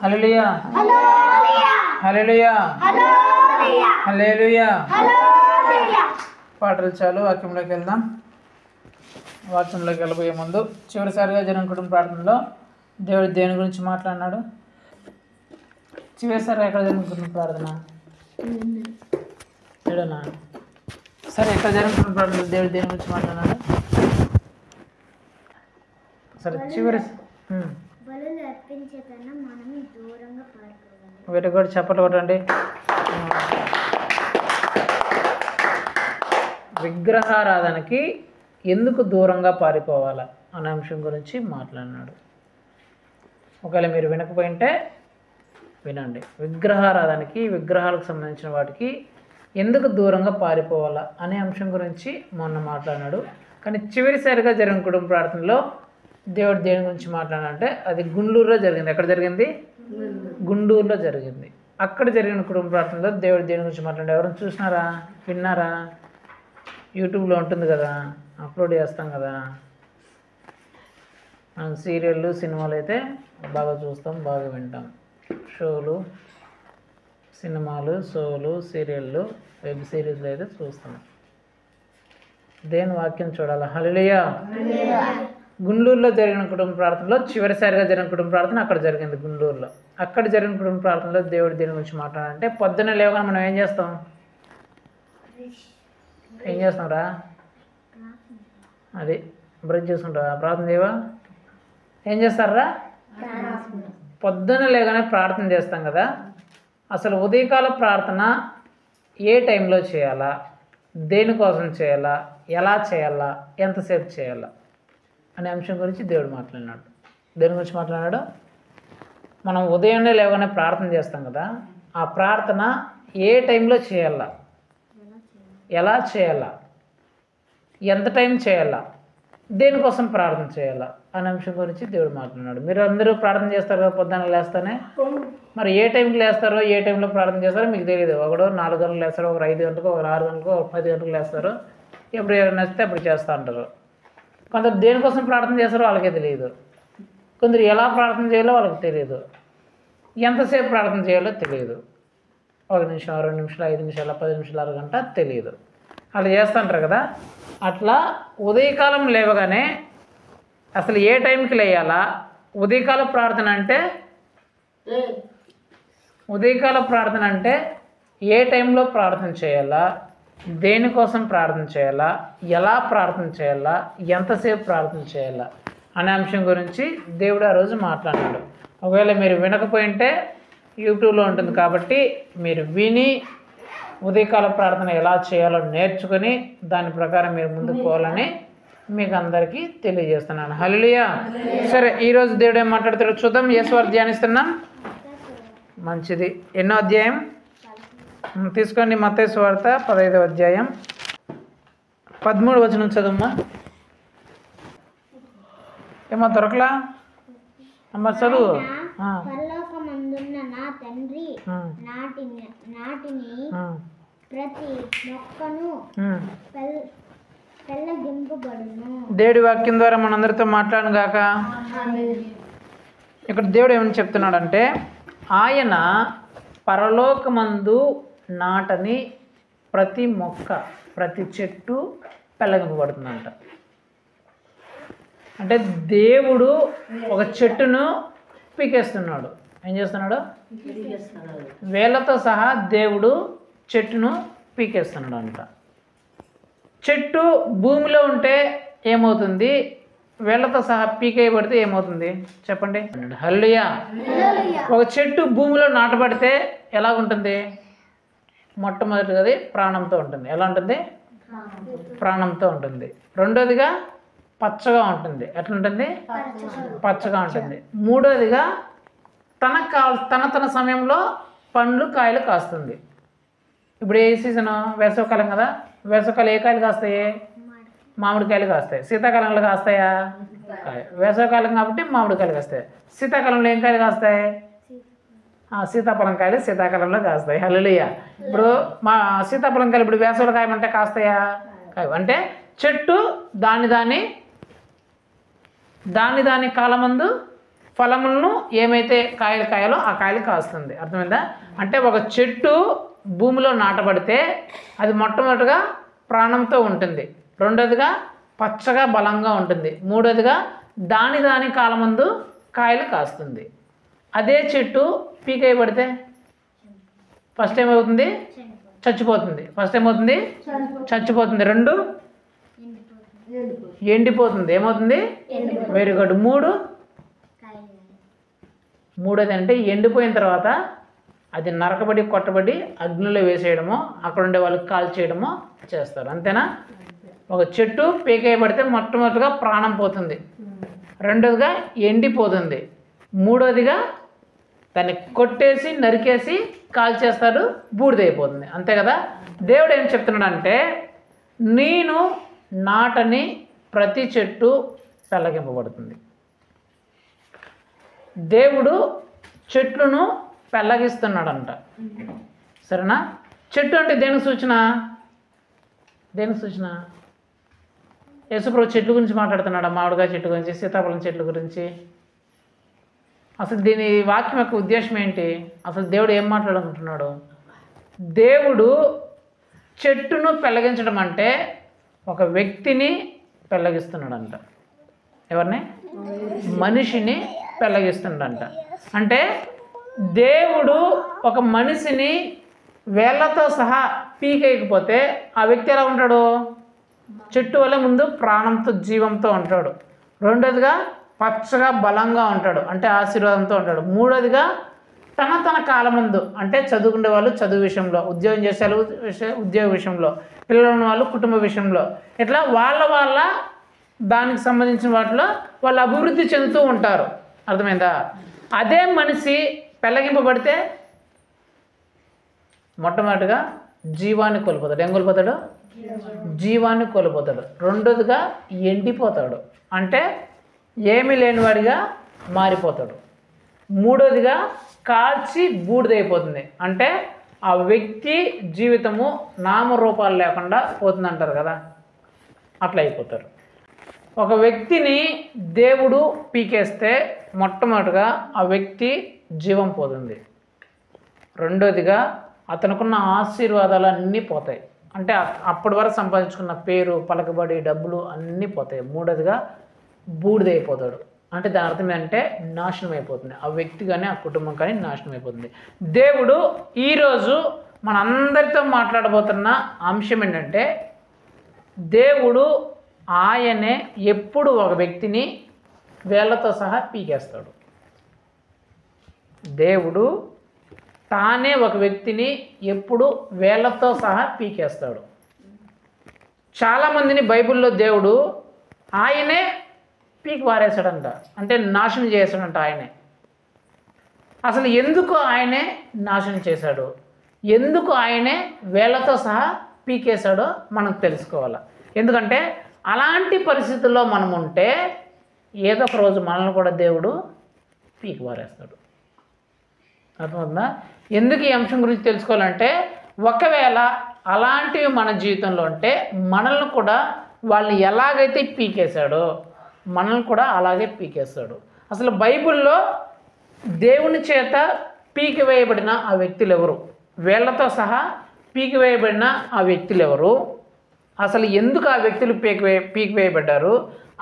హల్లెలూయా హల్లెలూయా హల్లెలూయా. పాటలు చాలు, వాక్యంలోకి వెళ్దాం. వాక్యంలోకి వెళ్ళబోయే ముందు చివరిసారిగా జరిగిన కుటుంబ ప్రార్థనలో దేవుడు దేని గురించి మాట్లాడినాడు? చివరిసారి ఎక్కడ జరిగిన కుటుంబ ప్రార్థన? ఏడనా? సరే, ఎక్కడ జరిగిన కుటుంబ ప్రార్థనలో దేవుడు దేని గురించి మాట్లాడినాడు? సరే, చివరి వీటి కూడా చెప్పట్లు కొట్టండి. విగ్రహారాధనకి ఎందుకు దూరంగా పారిపోవాలా అనే అంశం గురించి మాట్లాడినాడు. ఒకవేళ మీరు వినకపోయింటే వినండి. విగ్రహారాధనకి, విగ్రహాలకు సంబంధించిన వాటికి ఎందుకు దూరంగా పారిపోవాలా అనే అంశం గురించి మొన్న మాట్లాడినాడు. కానీ చివరిసారిగా జరిగిన కుటుంబ ప్రార్థనలో దేవుడు దేని గురించి మాట్లాడాలంటే అది గుంటూరులో జరిగింది. ఎక్కడ జరిగింది? గుంటూరులో జరిగింది. అక్కడ జరిగిన కుటుంబ ప్రార్థనలో దేవుడు దేని గురించి మాట్లాడాడు? ఎవరైనా చూసినారా, విన్నారా? యూట్యూబ్లో ఉంటుంది కదా, అప్లోడ్ చేస్తాం కదా. మనం సీరియళ్ళు, సినిమాలు అయితే బాగా చూస్తాం, బాగా వింటాం. షోలు, సినిమాలు, షోలు, సీరియళ్ళు, వెబ్ సిరీస్లు అయితే చూస్తాం. దేని వాక్యం చూడాలి? హల్లెలూయా. గుంటూరులో జరిగిన కుటుంబ ప్రార్థనలో చివరిసారిగా జరిగిన కుటుంబ ప్రార్థన అక్కడ జరిగింది, గుంటూరులో. అక్కడ జరిగిన కుటుంబ ప్రార్థనలో దేవుడు దీని గురించి మాట్లాడాలంటే పొద్దున్న లేవగానే మనం ఏం చేస్తాం? ఏం చేస్తాంరా? అది బ్రష్ చేసుకుంటావా? ప్రార్థన చేయవా? ఏం చేస్తారా? పొద్దున్న లేవగానే ప్రార్థన చేస్తాం కదా. అసలు ఉదయకాల ప్రార్థన ఏ టైంలో చేయాలా, దేనికోసం చేయాలా, ఎలా చేయాలా, ఎంతసేపు చేయాలా అనే అంశం గురించి దేవుడు మాట్లాడినాడు. దేని గురించి మాట్లాడాడు? మనం ఉదయాన్నే లేవగానే ప్రార్థన చేస్తాం కదా, ఆ ప్రార్థన ఏ టైంలో చేయాలా, ఎలా చేయాలా, ఎంత టైం చేయాలా, దేనికోసం ప్రార్థన చేయాలా అనే అంశం గురించి దేవుడు మాట్లాడినాడు. మీరు అందరూ ప్రార్థన చేస్తారు కదా పొద్దున్న లేస్తానే. మరి ఏ టైంకి లేస్తారో, ఏ టైంలో ప్రార్థన చేస్తారో మీకు తెలియదు. ఒకడు 4 గంటలకు లేస్తారో, ఒకరు 5 గంటలకు, ఒకరు 6 గంటలకు, ఒకరు 10 గంటలకు లేస్తారు. ఎప్పుడు నచ్చితే అప్పుడు చేస్తూ ఉంటారు. కొందరు దేనికోసం ప్రార్థన చేస్తారో వాళ్ళకే తెలియదు. కొందరు ఎలా ప్రార్థన చేయాలో వాళ్ళకి తెలియదు. ఎంతసేపు ప్రార్థన చేయాలో తెలియదు. 1 నిమిషం, 2 నిమిషాలు, 5 నిమిషాలు, 10 నిమిషాలు, అరగంట తెలియదు. అలా చేస్తుంటారు కదా. అట్లా ఉదయకాలం లేవగానే అసలు ఏ టైంకి లేయాలా? ఉదయకాల ప్రార్థన అంటే ఏ టైంలో ప్రార్థన చేయాలా, దేనికోసం ప్రార్థన చేయాలా, ఎలా ప్రార్థన చేయాలా, ఎంతసేపు ప్రార్థన చేయాలా అనే అంశం గురించి దేవుడు ఆ రోజు మాట్లాడినాడు. ఒకవేళ మీరు వినకపోయింటే యూట్యూబ్లో ఉంటుంది కాబట్టి మీరు విని ఉదయకాల ప్రార్థన ఎలా చేయాలో నేర్చుకుని దాని ప్రకారం మీరు ముందుకు పోవాలని మీకు అందరికీ తెలియజేస్తున్నాను. హల్లెలూయా. సరే, ఈరోజు దేవుడు ఏం మాట్లాడతాడో చూద్దాం. యేసువారు ధ్యానిస్తున్నాం. మంచిది. ఎన్నో అధ్యాయం తీసుకోండి? మత్తయి సువార్త 15వ అధ్యాయం 13వ వచనం చదువుమ్మా. ఏమో దొరకలా అమ్మ, చదువు. పరలోకమందున్న నా తండ్రి నాటిని ప్రతి మొక్కను పెళ్ళగింపబడును. దేవుడి వాక్యం ద్వారా మనందరితో మాట్లాడను గాక. ఇక్కడ దేవుడు ఏమని చెప్తున్నాడంటే, ఆయన పరలోకమందు నాటని ప్రతి మొక్క, ప్రతి చెట్టు పెళ్ళగింపబడుతుందంట. అంటే దేవుడు ఒక చెట్టును పీకేస్తున్నాడు. ఏం చేస్తున్నాడు? వేళ్ళతో సహా దేవుడు చెట్టును పీకేస్తున్నాడు అంట. చెట్టు భూమిలో ఉంటే ఏమవుతుంది? వేళ్ళతో సహా పీకేయబడితే ఏమవుతుంది చెప్పండి? హల్లెలూయా. ఒక చెట్టు భూమిలో నాటబడితే ఎలా ఉంటుంది? మొట్టమొదటిది ప్రాణంతో ఉంటుంది. ఎలా ఉంటుంది? ప్రాణంతో ఉంటుంది. రెండోదిగా పచ్చగా ఉంటుంది. ఎట్లుంటుంది? పచ్చగా ఉంటుంది. మూడోదిగా తన సమయంలో పండ్లు, కాయలు కాస్తుంది. ఇప్పుడు ఏ సీజను? వేసవికాలం కదా. వేసవికాలం ఏ కాయలు కాస్తాయి? మామిడికాయలు కాస్తాయి. శీతాకాలంలో కాస్తాయా? వేసవికాలం కాబట్టి మామిడికాయలు కాస్తాయి. శీతాకాలంలో ఏం కాయలు కాస్తాయి? సీతాఫలం కాయలు శీతాకాలంలో కాస్తాయి. హల్లెలూయా. ఇప్పుడు మా సీతాఫలం కాయలు ఇప్పుడు వేసవిలో కాయమంటే కాస్తాయా? కాయ. అంటే చెట్టు దాని కాలమందు ఫలములను ఏమైతే కాయలు కాయాలో ఆ కాయలు కాస్తుంది. అర్థమైందా? అంటే ఒక చెట్టు భూమిలో నాటబడితే అది మొట్టమొదటిగా ప్రాణంతో ఉంటుంది, రెండోదిగా పచ్చగా బలంగా ఉంటుంది, మూడోదిగా దాని కాలమందు కాయలు కాస్తుంది. అదే చెట్టు పీకేయబడితే ఫస్ట్ ఏమవుతుంది? చచ్చిపోతుంది. ఫస్ట్ ఏమవుతుంది? చచ్చిపోతుంది. రెండు ఎండిపోతుంది. ఏమవుతుంది? Very good. మూడోది అంటే ఎండిపోయిన తర్వాత అది నరకబడి కొట్టబడి అగ్నిలో వేసేయడమో అక్కడ ఉండే వాళ్ళకి కాల్ చేయడమో చేస్తారు. అంతేనా? ఒక చెట్టు పీకేయబడితే మొట్టమొదటిగా ప్రాణం పోతుంది, రెండోదిగా ఎండిపోతుంది, మూడోదిగా దాన్ని కొట్టేసి నరికేసి కాల్ చేస్తాడు, బూడిదైపోతుంది. అంతే కదా? దేవుడు ఏం చెప్తున్నాడంటే నేను నాటని ప్రతి చెట్టు పెళ్ళగింపబడుతుంది. దేవుడు చెట్లను పెళ్ళగిస్తున్నాడంట. సరేనా? చెట్టు అంటే దేనికి సూచన? దేనికి సూచన? యేసుప్రభు చెట్ల గురించి మాట్లాడుతున్నాడు, మామిడికాయ చెట్టు గురించి, సీతాఫలం చెట్ల గురించి. అసలు దీని వాక్యం యొక్క ఉద్దేశం ఏంటి? అసలు దేవుడు ఏం మాట్లాడుకుంటున్నాడు? దేవుడు చెట్టును పెళ్ళగించడం అంటే ఒక వ్యక్తిని పెళ్ళగిస్తున్నాడంట. ఎవరిని? మనిషిని పెళ్ళగిస్తున్నాడంట. అంటే దేవుడు ఒక మనిషిని వేళ్ళతో సహా పీకేయకపోతే ఆ వ్యక్తి ఎలా ఉంటాడు? చెట్టు వల్ల ముందు ప్రాణంతో జీవంతో ఉంటాడు, రెండోదిగా పచ్చగా బలంగా ఉంటాడు అంటే ఆశీర్వాదంతో ఉంటాడు, మూడోదిగా తన కాలమందు అంటే చదువుకునే వాళ్ళు చదువు విషయంలో, ఉద్యోగం చేసే వాళ్ళు ఉద్యోగ విషయంలో, పిల్లలు ఉన్న వాళ్ళు కుటుంబ విషయంలో, ఇట్లా వాళ్ళ దానికి సంబంధించిన వాటిలో వాళ్ళు అభివృద్ధి చెందుతూ ఉంటారు. అర్థమైందా? అదే మనిషి పెళ్ళగింపబడితే మొట్టమొదటిగా జీవాన్ని కోల్పోతాడు. ఏం కోల్పోతాడు? జీవాన్ని కోల్పోతాడు. రెండోదిగా ఎండిపోతాడు అంటే ఏమీ లేనివాడిగా మారిపోతాడు. మూడోదిగా కాల్చి బూడిదైపోతుంది అంటే ఆ వ్యక్తి జీవితము నామరూపాలు లేకుండా పోతుంది అంటారు కదా, అట్లా అయిపోతారు. ఒక వ్యక్తిని దేవుడు పీకేస్తే మొట్టమొదటిగా ఆ వ్యక్తి జీవం పోతుంది, రెండోదిగా అతనుకున్న ఆశీర్వాదాలు అన్నీ పోతాయి అంటే అప్పటి వరకు సంపాదించుకున్న పేరు, పలకబడి, డబ్బులు అన్నీ పోతాయి, మూడోదిగా బూడిదైపోతాడు అంటే దాని అర్థం ఏంటంటే నాశనం అయిపోతుంది. ఆ వ్యక్తి కానీ ఆ కుటుంబం కానీ నాశనం అయిపోతుంది. దేవుడు ఈరోజు మనందరితో మాట్లాడబోతున్న అంశం ఏంటంటే దేవుడు ఆయనే ఎప్పుడు ఒక వ్యక్తిని వేళ్ళతో సహా పీకేస్తాడు. దేవుడు తానే ఒక వ్యక్తిని ఎప్పుడు వేళ్ళతో సహా పీకేస్తాడు. చాలామందిని బైబిల్లో దేవుడు ఆయనే పీకి వారేశాడంట అంటే నాశనం చేశాడంట ఆయనే. అసలు ఎందుకు ఆయనే నాశనం చేశాడు, ఎందుకు ఆయనే వేళ్ళతో సహా పీకేశాడో మనం తెలుసుకోవాలి. ఎందుకంటే అలాంటి పరిస్థితుల్లో మనం ఉంటే ఏదో ఒక రోజు మనల్ని కూడా దేవుడు పీకి వారేస్తాడు. అర్థమవుతుందా? ఎందుకు ఈ అంశం గురించి తెలుసుకోవాలంటే ఒకవేళ అలాంటివి మన జీవితంలో ఉంటే మనల్ని కూడా వాళ్ళని ఎలాగైతే పీకేశాడో మనల్ని కూడా అలాగే పీకేస్తాడు. అసలు బైబిల్లో దేవుని చేత పీకివేయబడిన ఆ వ్యక్తులు ఎవరు, వేళ్లతో సహా పీకివేయబడిన ఆ వ్యక్తులు ఎవరు, అసలు ఎందుకు ఆ వ్యక్తులు పీకివేయబడ్డారు,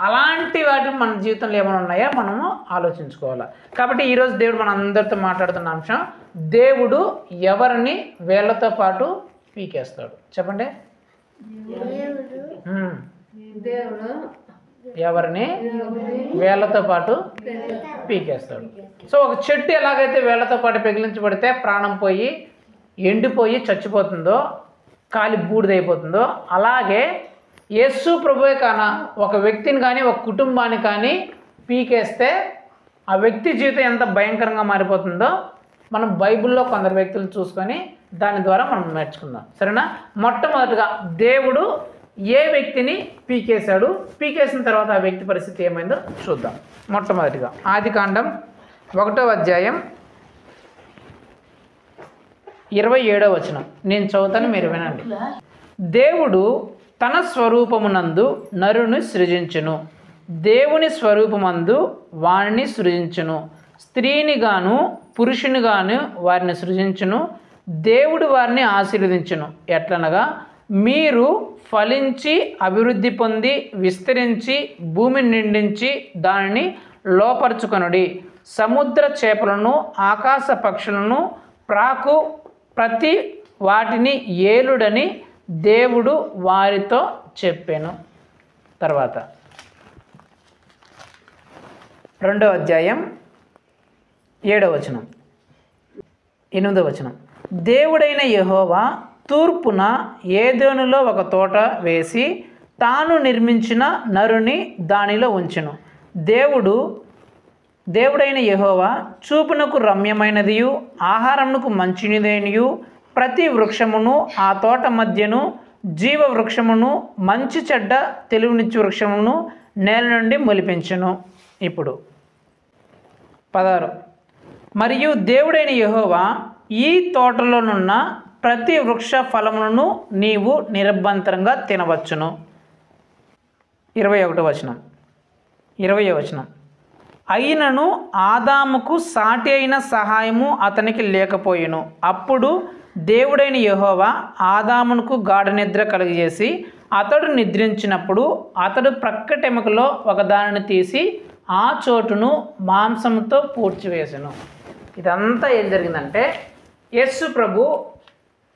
అలాంటి వాటి మన జీవితంలో ఏమైనా ఉన్నాయో మనము ఆలోచించుకోవాలి. కాబట్టి ఈరోజు దేవుడు మన అందరితో మాట్లాడుతున్న అంశం దేవుడు ఎవరిని వేళ్లతో పాటు పీకేస్తాడు. చెప్పండి. దేవుడు ఎవరిని వేళ్లతో పాటు పీకేస్తాడు. సో ఒక చెట్టు ఎలాగైతే వేళ్లతో పాటు పెగిలించబడితే ప్రాణం పోయి ఎండిపోయి చచ్చిపోతుందో, కాలి బూడిదైపోతుందో, అలాగే యేసు ప్రభువే కాన ఒక వ్యక్తిని కానీ ఒక కుటుంబాన్ని కానీ పీకేస్తే ఆ వ్యక్తి జీవితం ఎంత భయంకరంగా మారిపోతుందో మనం బైబిల్లో కొందరు వ్యక్తులను చూసుకొని దాని ద్వారా మనం నేర్చుకుందాం. సరేనా? మొట్టమొదటిగా దేవుడు ఏ వ్యక్తిని పీకేశాడు, పీకేసిన తర్వాత ఆ వ్యక్తి పరిస్థితి ఏమైందో చూద్దాం. మొట్టమొదటిగా ఆదికాండం 1వ అధ్యాయం 27వ వచనం నేను చదువుతాను, మీరు వినండి. దేవుడు తన స్వరూపమునందు నరుని సృజించును, దేవుని స్వరూపమందు వారిని సృజించును, స్త్రీని గాను పురుషుని గాను వారిని సృజించును. దేవుడు వారిని ఆశీర్వదించును ఎట్లనగా, మీరు ఫలించి అభివృద్ధి పొంది విస్తరించి భూమిని నిండించి దానిని లోపరుచుకొనుడి. సముద్ర చేపలను ఆకాశ పక్షులను ప్రాకు ప్రతి వాటిని ఏలుడని దేవుడు వారితో చెప్పెను. తర్వాత 2వ అధ్యాయం 7వ వచనం 8వ వచనం. దేవుడైన యెహోవా తూర్పున ఏదోనులో ఒక తోట వేసి తాను నిర్మించిన నరుని దానిలో ఉంచెను. దేవుడైన యెహోవా చూపునకు రమ్యమైనదియు ఆహారమునకు మంచినిదైనయు ప్రతి వృక్షమును ఆ తోట మధ్యను జీవ వృక్షమును మంచి చెడ్డ తెలివినిచ్చు వృక్షమును నేల నుండి మొలిపించెను. ఇప్పుడు 16. మరియు దేవుడైన యెహోవా ఈ తోటలోనున్న ప్రతి వృక్ష ఫలములను నీవు నిరభ్యంతరంగా తినవచ్చును. 21వ వచనం 20వ వచనం. అయినను ఆదాముకు సాటి అయిన సహాయము అతనికి లేకపోయెను. అప్పుడు దేవుడైన యెహోవా ఆదామునకు గాఢ నిద్ర కలుగజేసి అతడు నిద్రించినప్పుడు అతడు ప్రక్కటెముకలో ఒకదానిని తీసి ఆ చోటును మాంసంతో పూడ్చివేసెను. ఇదంతా ఏం జరిగిందంటే, యేసు ప్రభు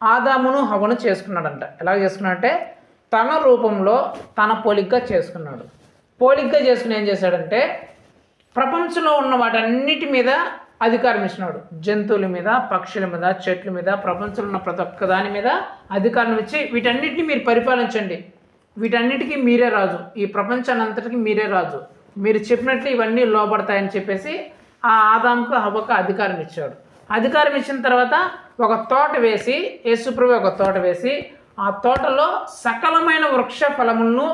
ఆదామును హవ్వను చేసుకున్నాడంట. ఎలా చేసుకున్నాడంటే, తన రూపంలో తన పోలికగా చేసుకున్నాడు. పోలికగా చేసుకుని ఏం చేశాడంటే, ప్రపంచంలో ఉన్న వాటన్నిటి మీద అధికారం ఇచ్చినాడు. జంతువుల మీద, పక్షుల మీద, చెట్ల మీద, ప్రపంచంలో ఉన్న ప్రతి ఒక్క దాని మీద అధికారం ఇచ్చి వీటన్నిటిని మీరు పరిపాలించండి, వీటన్నిటికీ మీరే రాజు, ఈ ప్రపంచాన్ని అంతటికి మీరే రాజు, మీరు చెప్పినట్లు ఇవన్నీ లోబడతాయని చెప్పేసి ఆ ఆదాముకు హవ్వకు అధికారం ఇచ్చాడు. అధికారం ఇచ్చిన తర్వాత ఒక తోట వేసి, యేసుప్రభు ఒక తోట వేసి ఆ తోటలో సకలమైన వృక్ష ఫలములను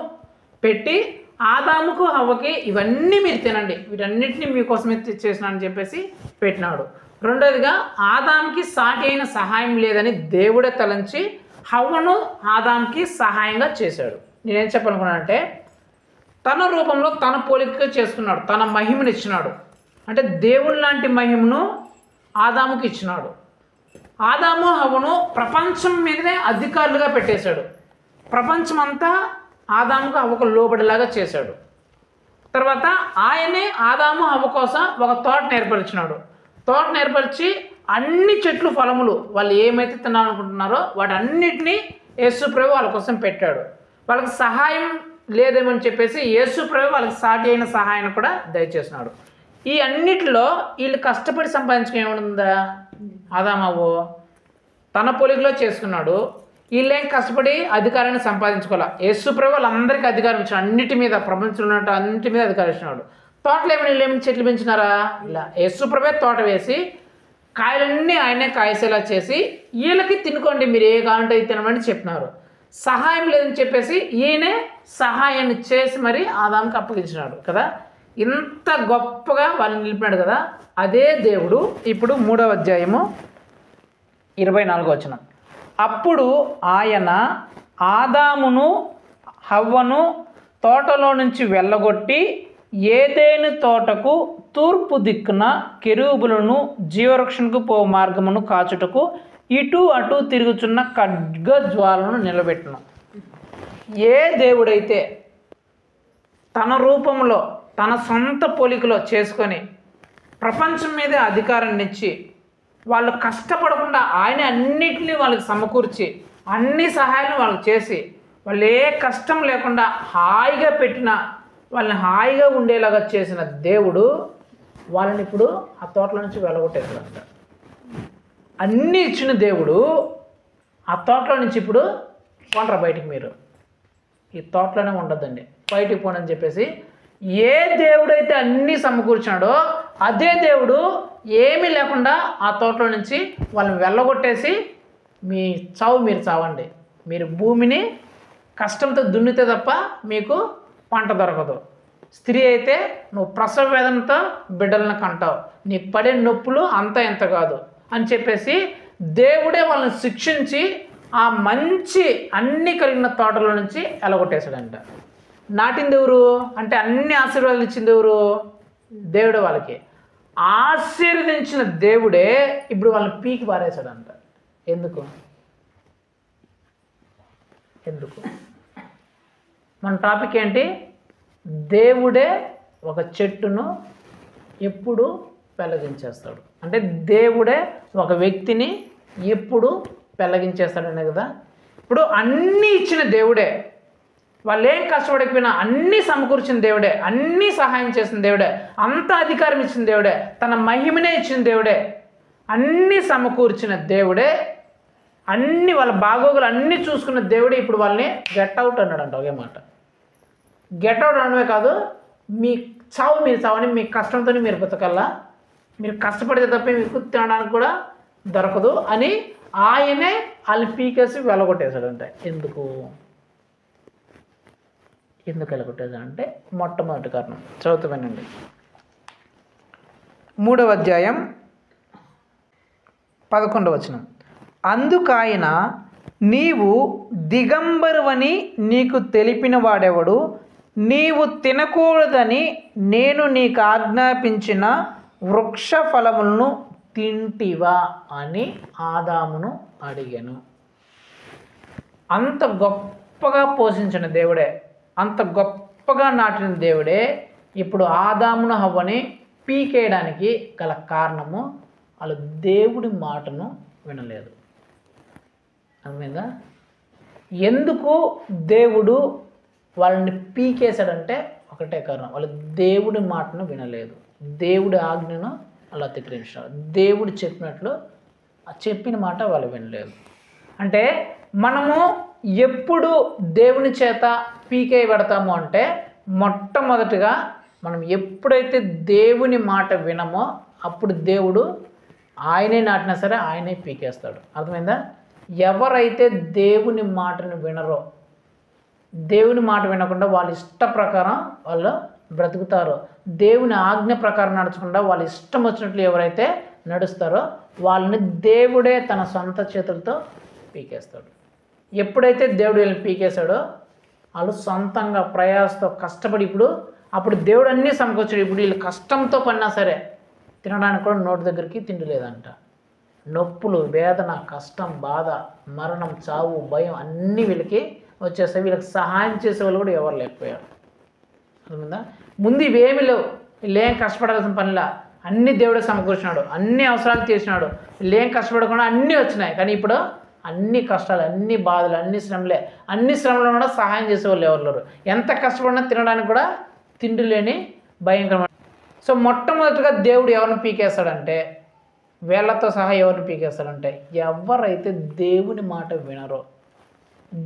పెట్టి ఆదాముకు హవ్వకి ఇవన్నీ మీరు తినండి, వీటన్నిటిని మీకోసమే చేసినానని చెప్పేసి పెట్టినాడు. రెండోదిగా ఆదాముకి సాటి అయిన సహాయం లేదని దేవుడే తలంచి హవ్వను ఆదాముకి సహాయంగా చేశాడు. నేనేం చెప్పాలనుకున్నానంటే, తన రూపంలో తన పోలికగా చేసుకున్నాడు, తన మహిమను ఇచ్చినాడు. అంటే దేవుని లాంటి మహిమను ఆదాముకి ఇచ్చినాడు. ఆదాము హవ్వను ప్రపంచం మీదనే అధికారులుగా పెట్టేశాడు. ప్రపంచం అంతా ఆదాముకు హవ్వకు లోబడిలాగా చేశాడు. తర్వాత ఆయనే ఆదాము హవ్వ కోసం ఒక తోటను ఏర్పరిచినాడు. తోటను ఏర్పరిచి అన్ని చెట్లు ఫలములు వాళ్ళు ఏమైతే తినాలనుకుంటున్నారో వాటన్నిటినీ యేసుప్రభు వాళ్ళ కోసం పెట్టాడు. వాళ్ళకి సహాయం లేదేమని చెప్పేసి యేసుప్రభు వాళ్ళకి సాటి అయిన సహాయాన్ని కూడా దయచేసినాడు. ఈ అన్నిటిలో వీళ్ళు కష్టపడి సంపాదించుకుని ఏముందా, ఆదామవ్వో తన పోలికలో చేసుకున్నాడు. వీళ్ళేం కష్టపడి అధికారాన్ని సంపాదించుకోవాలి. యేసుప్రభు వాళ్ళందరికీ అధికారం ఇచ్చాడు, అన్నిటి మీద, ప్రపంచంలో ఉన్నట్టు అన్నిటి మీద అధికారం ఇచ్చినాడు. తోటలో ఏమైనా చెట్లు పెంచినారా? ఇలా యేసుప్రభే తోట వేసి కాయలన్నీ ఆయనే కాయసేలా చేసి వీళ్ళకి తినుకోండి, మీరు ఏ కావాలంటే తినమని చెప్పినారు. సహాయం లేదని చెప్పేసి ఈయనే సహాయాన్ని చేసి మరి ఆదాముకి అప్పగించినాడు కదా. ఇంత గొప్పగా వాళ్ళని నిలిపినాడు కదా. అదే దేవుడు ఇప్పుడు 3వ అధ్యాయము 24వ వచనం. అప్పుడు ఆయన ఆదామును హవ్వను తోటలో నుంచి వెళ్ళగొట్టి ఏదెను తోటకు తూర్పు దిక్కున కెరూబులను జీవవృక్షమునకు పో మార్గమును కాచుటకు ఇటు అటు తిరుగుచున్న ఖడ్గ జ్వాలను నిలబెట్టును. ఏ దేవుడైతే తన రూపంలో తన సొంత పోలికలో చేసుకొని ప్రపంచం మీదే అధికారాన్ని ఇచ్చి వాళ్ళు కష్టపడకుండా ఆయన అన్నిటినీ వాళ్ళకి సమకూర్చి అన్ని సహాయాలను వాళ్ళకి చేసి వాళ్ళు ఏ కష్టం లేకుండా హాయిగా పెట్టిన వాళ్ళని హాయిగా ఉండేలాగా చేసిన దేవుడు వాళ్ళని ఇప్పుడు ఆ తోటలో నుంచి వెళ్ళగొట్టేస్తాడంట. అన్నీ ఇచ్చిన దేవుడు ఆ తోటలో నుంచి ఇప్పుడు పోండ్రా బయటికి, మీరు ఈ తోటలోనే ఉండొద్దండి, బయటికి పోండి అని చెప్పేసి ఏ దేవుడైతే అన్నీ సమకూర్చాడో అదే దేవుడు ఏమీ లేకుండా ఆ తోటలో నుంచి వాళ్ళని వెళ్ళగొట్టేసి మీ చావు మీరు చావండి, మీరు భూమిని కష్టంతో దున్నితే తప్ప మీకు పంట దొరకదు, స్త్రీ అయితే నువ్వు ప్రసవ వేదనతో బిడ్డలను కంటావు, నీకు పడే నొప్పులు అంతా ఎంత కాదు అని చెప్పేసి దేవుడే వాళ్ళని శిక్షించి ఆ మంచి అన్నీ కలిగిన తోటలో నుంచి ఎలగొట్టేశాడంట. నాటింది ఎవరు అంటే అన్ని ఆశీర్వాదాలు ఇచ్చింది ఎవరు? దేవుడు వాళ్ళకి. ఆశీర్వదించిన దేవుడే ఇప్పుడు వాళ్ళని పీకి పారేశాడంట. ఎందుకు? మన టాపిక్ ఏంటి? దేవుడే ఒక చెట్టును ఎప్పుడు పెళ్ళగించేస్తాడు అంటే దేవుడే ఒక వ్యక్తిని ఎప్పుడు పెళ్ళగించేస్తాడనే కదా. ఇప్పుడు అన్నీ ఇచ్చిన దేవుడే, వాళ్ళు ఏం కష్టపడకపోయినా అన్నీ సమకూర్చిన దేవుడే, అన్నీ సహాయం చేసిన దేవుడే, అంత అధికారం ఇచ్చిన దేవుడే, తన మహిమనే ఇచ్చిన దేవుడే, అన్నీ సమకూర్చిన దేవుడే, అన్ని వాళ్ళ బాగోగులు అన్నీ చూసుకున్న దేవుడే ఇప్పుడు వాళ్ళని గెట్ అవుట్ అన్నాడంట. ఒకే మాట, గెట్ అవుట్ అనడమే కాదు, మీ చావు మీరు చావని, మీ కష్టంతో మీరు బతకల్లా, మీరు కష్టపడితే తప్ప మీకు తినడానికి కూడా దొరకదు అని ఆయనే వాళ్ళని పీకేసి వెళ్ళగొట్టేశాడంట. ఎందుకు వెళ్ళగొట్టేశాడంటే మొట్టమొదటి కారణం చదువుతామేనండి. 3వ అధ్యాయం 11వ వచనం. అందుకాయన నీవు దిగంబరువని నీకు తెలిపిన వాడెవడు? నీవు తినకూడదని నేను నీకు ఆజ్ఞాపించిన వృక్ష ఫలములను తింటివా అని ఆదామును అడిగాను. అంత గొప్పగా పోషించిన దేవుడే, అంత గొప్పగా నాటిన దేవుడే ఇప్పుడు ఆదామును హవ్వని పీకేయడానికి గల కారణము వాళ్ళు దేవుడి మాటను వినలేదు. అర్థమైందా? ఎందుకు దేవుడు వాళ్ళని పీకేశాడంటే ఒకటే కారణం, వాళ్ళు దేవుడి మాటను వినలేదు, దేవుడి ఆజ్ఞను వాళ్ళు అతిక్రమించారు, దేవుడు చెప్పినట్లు చెప్పిన మాట వాళ్ళు వినలేదు. అంటే మనము ఎప్పుడు దేవుని చేత పీకేయబడతాము అంటే మొట్టమొదటిగా మనం ఎప్పుడైతే దేవుని మాట వినమో అప్పుడు దేవుడు ఆయనే నాటినా సరే ఆయనే పీకేస్తాడు. అర్థమైందా? ఎవరైతే దేవుని మాటను వినరో, దేవుని మాట వినకుండా వాళ్ళ ఇష్ట ప్రకారం వాళ్ళు బ్రతుకుతారో, దేవుని ఆజ్ఞ ప్రకారం నడచకుండా వాళ్ళ ఇష్టం వచ్చినట్లు ఎవరైతే నడుస్తారో వాళ్ళని దేవుడే తన సొంత చేతులతో పీకేస్తాడు. ఎప్పుడైతే దేవుడు వీళ్ళని పీకేశాడో వాళ్ళు సొంతంగా ప్రయాసతో కష్టపడి అప్పుడు దేవుడు అన్నీ సమకూర్చాడు. ఇప్పుడు వీళ్ళు కష్టంతో పడినా సరే తినడానికి కూడా నోటి దగ్గరికి తిండి లేదంట. నొప్పులు, వేదన, కష్టం, బాధ, మరణం, చావు, భయం అన్నీ వీళ్ళకి వచ్చేస్తాయి. వీళ్ళకి సహాయం చేసే వాళ్ళు కూడా ఎవరు లేకపోయారు. అర్థమైందా? ముందు ఇవేమీ లేవు, వీళ్ళు ఏం కష్టపడాల్సిన పనిలా, అన్నీ దేవుడే సమకూర్చినాడు, అన్ని అవసరాలు తీర్చినాడు, వీళ్ళు ఏం కష్టపడకుండా అన్నీ వచ్చినాయి. కానీ ఇప్పుడు అన్ని కష్టాలు, అన్ని బాధలు, అన్ని శ్రమలే. అన్ని శ్రమలో కూడా సహాయం చేసేవాళ్ళు ఎవరు లేరు. ఎంత కష్టపడినా తినడానికి కూడా తిండి లేని భయంకరమైన. సో మొట్టమొదటిగా దేవుడు ఎవరిని పీకేస్తాడంటే, వేళ్లతో సహా ఎవరిని పీకేస్తాడంటే ఎవరైతే దేవుని మాట వినరో,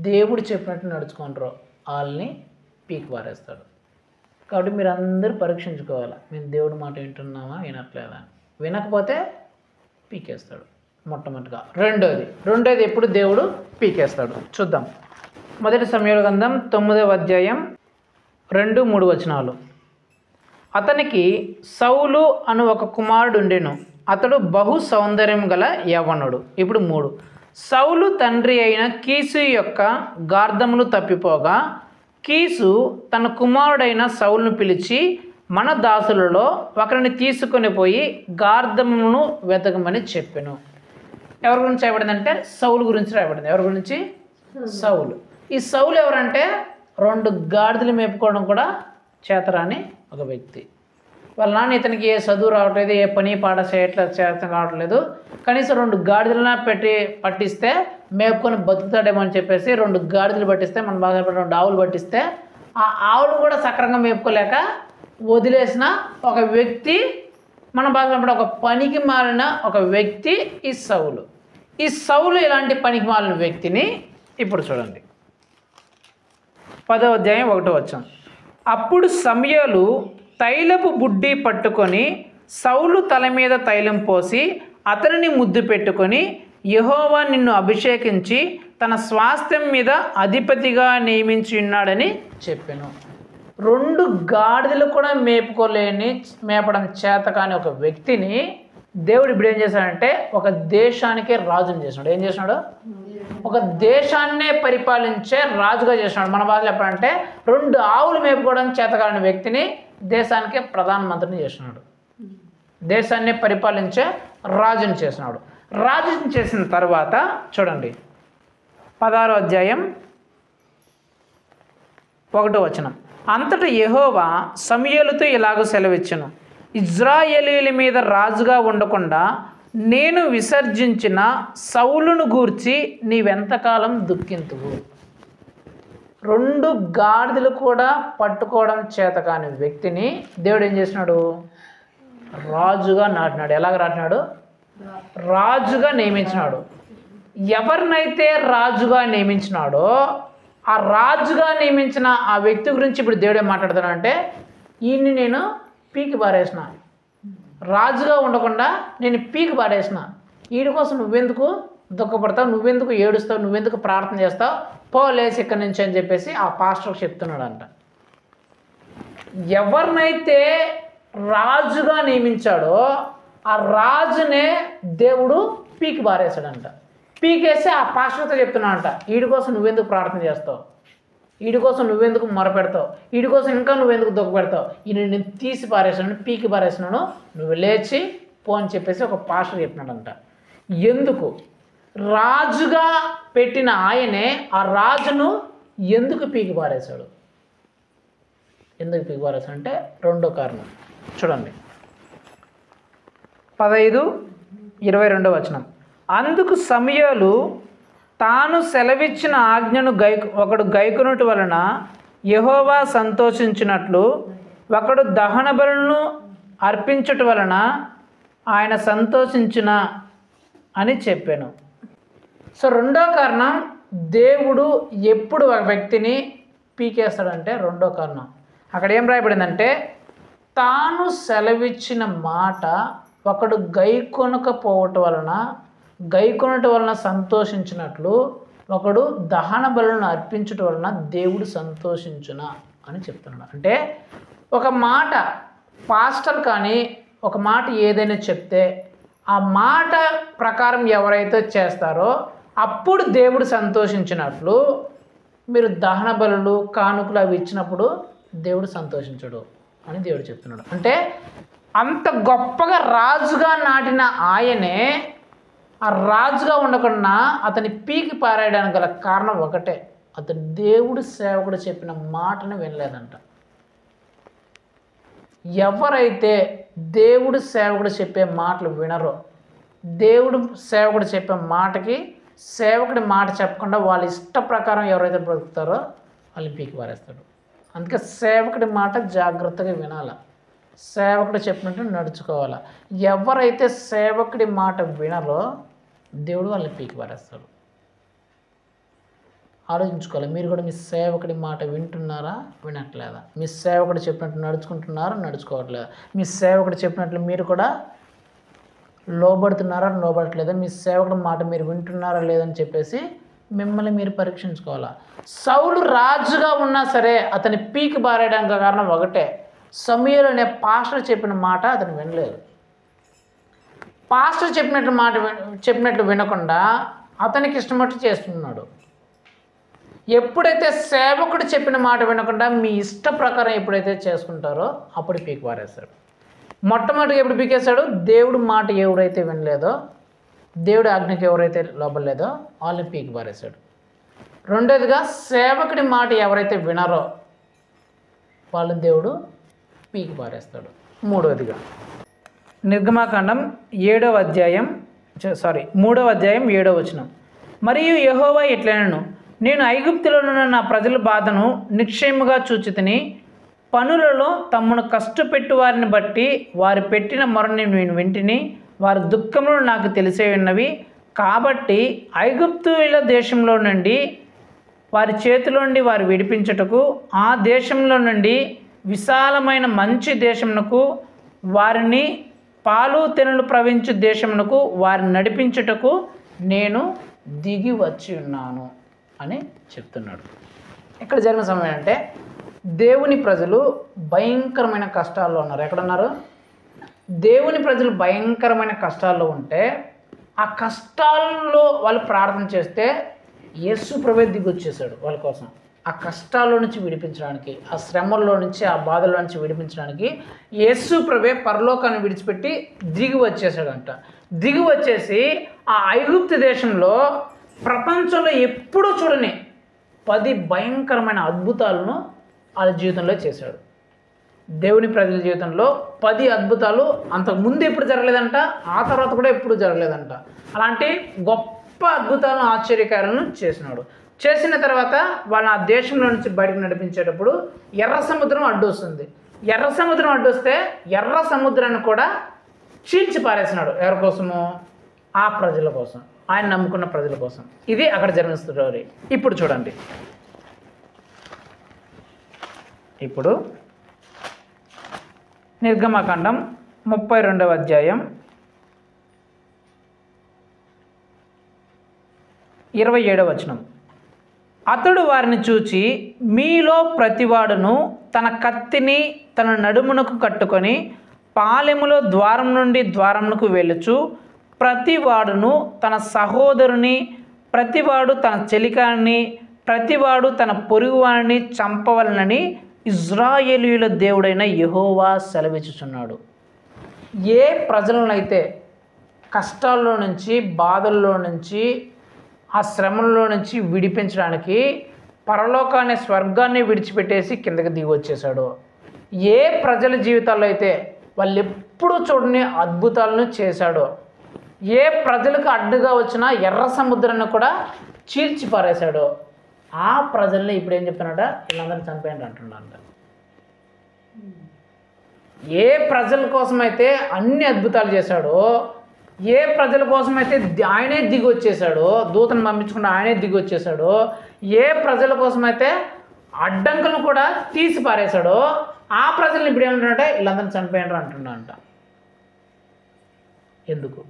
దేవుడు చెప్పినట్టు నడుచుకుంటారో వాళ్ళని పీకి పారేస్తాడు. కాబట్టి మీరు అందరూ పరీక్షించుకోవాలి, మేము దేవుడి మాట వింటున్నామా వినట్లేదా. వినకపోతే పీకేస్తాడు మొట్టమొదటిగా. రెండోది ఎప్పుడు దేవుడు పీకేస్తాడు చూద్దాం. 1 సమూయేలు గ్రంథం 9వ అధ్యాయం 2-3 వచనాలు. అతనికి సౌలు అను ఒక కుమారుడు ఉండెను, అతడు బహు సౌందర్యం గల యవ్వనుడు. ఇప్పుడు 3. సౌలు తండ్రి అయిన కీసు యొక్క గార్ధములు తప్పిపోగా కీసు తన కుమారుడైన సౌలును పిలిచి మన దాసులలో ఒకరిని తీసుకొని పోయి గార్ధమును వెతకమని చెప్పెను. ఎవరి గురించి రాయబడిందంటే సౌలు గురించి రాయబడింది. ఎవరి గురించి? సౌలు. ఈ సౌలు ఎవరంటే 2 గాడిదలు మేపుకోవడం కూడా చేతరాని ఒక వ్యక్తి. వాళ్ళ నాన్న ఇతనికి ఏ చదువు రావట్లేదు, ఏ పని పాట చేత కావట్లేదు, కనీసం 2 గాడిదలన పట్టిస్తే మేపుకొని బతుకుతాడేమో అని చెప్పేసి 2 గాడిదలు పట్టిస్తే, మన బాగా 2 ఆవులు పట్టిస్తే ఆ ఆవులు కూడా సక్రంగా మేపుకోలేక వదిలేసిన ఒక వ్యక్తి, మన బాగా ఒక పనికి మారిన ఒక వ్యక్తి ఈ సౌలు. ఈ సౌలు ఇలాంటి పనికి మారిన వ్యక్తిని ఇప్పుడు చూడండి. 10వ అధ్యాయం 1వ వచనం. అప్పుడు సమూయేలు తైలపు బుడ్డి పట్టుకొని సౌలు తల మీద తైలం పోసి అతనిని ముద్దు పెట్టుకొని, యెహోవా నిన్ను అభిషేకించి తన స్వాస్థ్యం మీద అధిపతిగా నియమించి ఉన్నాడని చెప్పాను. 2 గాడిదలు కూడా మేపడం చేత కాని ఒక వ్యక్తిని దేవుడు ఇప్పుడు ఏం చేశాడంటే ఒక దేశానికే రాజుని చేసినాడు. ఏం చేసినాడు? ఒక దేశాన్నే పరిపాలించే రాజుగా చేసినాడు. మన భాషలో చెప్పాలంటే 2 ఆవులు మేపుకోవడం చేతకాని వ్యక్తిని దేశానికి ప్రధానమంత్రిని చేసినాడు. దేశాన్ని పరిపాలించే రాజుని చేసినాడు. రాజుని చేసిన తర్వాత చూడండి 16వ అధ్యాయం 1వ వచనం. అంతటా యెహోవా సమూయేలుతో ఇలాగ సెలవిచ్చెను, ఇజ్రాయేలీల మీద రాజుగా ఉండకుండా నేను విసర్జించిన సౌలును గూర్చి నీవెంతకాలం దుఃఖింతువు. 2 గాడిదలు కూడా పట్టుకోవడం చేతకాని వ్యక్తిని దేవుడు ఏం చేసినాడు? రాజుగా నాటినాడు. ఎలాగ నాటినాడు? రాజుగా నియమించినాడు. ఎవరినైతే రాజుగా నియమించినాడో ఆ రాజుగా నియమించిన ఆ వ్యక్తి గురించి ఇప్పుడు దేవుడే మాట్లాడుతానంటే, ఈయన్ని నేను పీకి పారేసిన, రాజుగా ఉండకుండా నేను పీకి పారేసిన, వీడి కోసం నువ్వెందుకు దుఃఖపడతావు, నువ్వెందుకు ఏడుస్తావు, నువ్వెందుకు ప్రార్థన చేస్తావు, పోలేసి ఇక్కడి నుంచి అని చెప్పేసి ఆ పాస్టర్కి చెప్తున్నాడంట. ఎవరినైతే రాజుగా నియమించాడో ఆ రాజునే దేవుడు పీకి పారేశాడంట. పీకేసి ఆ పాస్టర్తో చెప్తున్నాడంట, వీడి కోసం నువ్వెందుకు ప్రార్థన చేస్తావు, వీడి కోసం నువ్వెందుకు మొరపెడతావు, వీడి కోసం ఇంకా నువ్వెందుకు దుఃఖపెడతావు, ఈయన నేను తీసి పారేసాను, పీకి పారేసినాను, నువ్వు లేచి పో అని చెప్పేసి ఒక పాస్టర్ చెప్పినాడంట. ఎందుకు? రాజుగా పెట్టిన ఆయనే ఆ రాజును ఎందుకు పీకి పారేశాడు? ఎందుకు పీకి పారేశాడు అంటే 2వ కారణం చూడండి 15:22 వచనం. అందుకు సమూయేలు తాను సెలవిచ్చిన ఆజ్ఞను ఒకడు గైకొనుట వలన యెహోవా సంతోషించినట్లు ఒకడు దహన బలులను అర్పించుట వలన ఆయన సంతోషించిన అని చెప్పాను. సో 2వ కారణం, దేవుడు ఎప్పుడు ఒక వ్యక్తిని పీకేస్తాడంటే 2వ కారణం. అక్కడ ఏం రాయబడిందంటే, తాను సెలవిచ్చిన మాట ఒకడు గైకొనకపోవటం వలన సంతోషించినట్లు ఒకడు దహన బలులను అర్పించటం వలన దేవుడు సంతోషించున అని చెప్తున్నాడు. అంటే ఒక మాట పాస్టర్ కానీ ఒక మాట ఏదైనా చెప్తే ఆ మాట ప్రకారం ఎవరైతే చేస్తారో అప్పుడు దేవుడు సంతోషించినట్లు మీరు దహన బలులు కానుకలు అవి ఇచ్చినప్పుడు దేవుడు సంతోషించడు అని దేవుడు చెప్తున్నాడు. అంటే అంత గొప్పగా రాజుగా నాటిన ఆయనే ఆ రాజుగా ఉండకుండా అతని పీకి పారేయడానికి గల కారణం ఒకటే, అతను దేవుడు సేవకుడు చెప్పిన మాటను వినలేదంట. ఎవరైతే దేవుడు సేవకుడు చెప్పే మాటలు వినరో, దేవుడు సేవకుడు చెప్పే మాటకి సేవకుడి మాట చెప్పకుండా వాళ్ళ ఇష్ట ప్రకారం ఎవరైతే బ్రతుకుతారో వాళ్ళని పీకి పారేస్తాడు. అందుకే సేవకుడి మాట జాగ్రత్తగా వినాల, సేవకుడు చెప్పినట్టు నడుచుకోవాలా. ఎవరైతే సేవకుడి మాట వినరో దేవుడు వాళ్ళని పీకి పారేస్తాడు. ఆలోచించుకోవాలి. మీరు కూడా మీ సేవకుడి మాట వింటున్నారా, వినట్లేదా? మీ సేవకుడు చెప్పినట్టు నడుచుకుంటున్నారా, నడుచుకోవట్లేదా? మీ సేవకుడు చెప్పినట్లు మీరు కూడా లోబడుతున్నారా, లోబడట్లేదా? మీ సేవకుడి మాట మీరు వింటున్నారా లేదని చెప్పేసి మిమ్మల్ని మీరు పరీక్షించుకోవాలా. సౌలు రాజుగా ఉన్నా సరే అతని పీకి పారేయడానికి కారణం ఒకటే, సమూయేలు అనే పాస్టర్ చెప్పిన మాట అతను వినలేదు. పాస్టర్ చెప్పినట్లు వినకుండా అతనికి ఇష్టమట్టు చేస్తున్నాడు. ఎప్పుడైతే సేవకుడు చెప్పిన మాట వినకుండా మీ ఇష్ట ప్రకారం ఎప్పుడైతే చేసుకుంటారో అప్పుడు పీకి పారేస్తాడు. మొట్టమొదటిగా ఎప్పుడు పీకేశాడు? దేవుడు మాట ఎవరైతే వినలేదో, దేవుడి ఆజ్ఞకి ఎవరైతే లోబడలేదో వాళ్ళని పీకి పారేశాడు. రెండోదిగా సేవకుడి మాట ఎవరైతే వినరో వాళ్ళని దేవుడు పీకి పారేస్తాడు. మూడవదిగా నిర్గమాకాండం 3వ అధ్యాయం 7వ వచనం. మరియు యెహోవా ఇట్లనెను, నేను ఐగుప్తులోనున్న నా ప్రజల బాధను నిశ్చయముగా చూచితిని, పనులలో తమ్మును కష్టపెట్టు వారిని బట్టి వారు పెట్టిన మొరని నేను వింటిని, వారి దుఃఖములు నాకు తెలిసే ఉన్నవి. కాబట్టి ఐగుప్తుల దేశంలో నుండి వారి చేతిలో నుండి వారు విడిపించుటకు, ఆ దేశంలో నుండి విశాలమైన మంచి దేశమునకు, వారిని పాలు తెనులు ప్రవహించు దేశమునకు వారిని నడిపించుటకు నేను దిగి వచ్చి ఉన్నాను అని చెప్తున్నాడు. ఇక్కడ జరిగిన సమయం అంటే దేవుని ప్రజలు భయంకరమైన కష్టాల్లో ఉన్నారు. ఎక్కడున్నారు? దేవుని ప్రజలు భయంకరమైన కష్టాల్లో ఉంటే ఆ కష్టాల్లో వాళ్ళు ప్రార్థన చేస్తే యేసు ప్రభు దిగొచ్చేసాడు వాళ్ళ కోసం. ఆ కష్టాల్లో నుంచి విడిపించడానికి, ఆ శ్రమల్లో నుంచి, ఆ బాధల్లో నుంచి విడిపించడానికి యేసు ప్రభే పరలోకాన్ని విడిచిపెట్టి దిగి వచ్చేసాడంట. దిగి వచ్చేసి ఆ ఐగుప్తు దేశంలో ప్రపంచంలో ఎప్పుడూ చూడని 10 భయంకరమైన అద్భుతాలను వాళ్ళ జీవితంలో చేశాడు. దేవుని ప్రజల జీవితంలో 10 అద్భుతాలు అంతకుముందు ఎప్పుడు జరగలేదంట, ఆ తర్వాత కూడా ఎప్పుడు జరగలేదంట. అలాంటి గొప్ప అద్భుతాలను, ఆశ్చర్యకారాలను చేసినాడు. చేసిన తర్వాత వాళ్ళ ఆ దేశంలో నుంచి బయటకు నడిపించేటప్పుడు ఎర్ర సముద్రం అడ్డు వస్తుంది. ఎర్ర సముద్రం అడ్డు వస్తే ఎర్ర సముద్రాన్ని కూడా చీల్చి పారేసినాడు. ఎవరి కోసము? ఆ ప్రజల కోసం, ఆయన నమ్ముకున్న ప్రజల కోసం. ఇది అక్కడ జరిగిన స్టోరీ. ఇప్పుడు చూడండి, ఇప్పుడు నిర్గమకాండం 32వ అధ్యాయం 27వ వచనం. అతడు వారిని చూచి, మీలో ప్రతివాడును తన కత్తిని తన నడుమునకు కట్టుకొని పాలెములో ద్వారం నుండి ద్వారమునకు వెళ్ళుచు, ప్రతివాడును తన సహోదరుని, ప్రతివాడు తన చెలికాన్ని, ప్రతివాడు తన పొరుగువాడిని చంపవలనని ఇజ్రాయేలీయుల దేవుడైన యెహోవా సెలవిచ్చుచున్నాడు. ఏ ప్రజలనైతే కష్టాల్లో నుంచి, బాధల్లో నుంచి, ఆ శ్రమల్లో నుంచి విడిపించడానికి పరలోకాన్ని, స్వర్గాన్ని విడిచిపెట్టేసి కిందకి దిగి వచ్చేసాడు, ఏ ప్రజల జీవితాల్లో అయితే వాళ్ళు ఎప్పుడూ చూడని అద్భుతాలను చేశాడో, ఏ ప్రజలకు అడ్డుగా వచ్చినా ఎర్ర సముద్రాన్ని కూడా చీల్చి పారేశాడో, ఆ ప్రజల్ని ఇప్పుడు ఏం చెప్తున్నాడ? వీళ్ళందరినీ చంపేయండి అంటున్నాడంట. ఏ ప్రజల కోసమైతే అన్ని అద్భుతాలు చేశాడో, ఏ ప్రజల కోసమైతే ఆయనే దిగి వచ్చేసాడో, దూతను పంపించకుండా ఆయనే దిగి వచ్చేసాడో, ఏ ప్రజల కోసమైతే అడ్డంకులను కూడా తీసి పారేశాడో, ఆ ప్రజల్ని ఇప్పుడు ఏమంటున్నాడంటే వీళ్ళందరినీ చంపేయండి అంటున్నాడంట. ఎందుకు?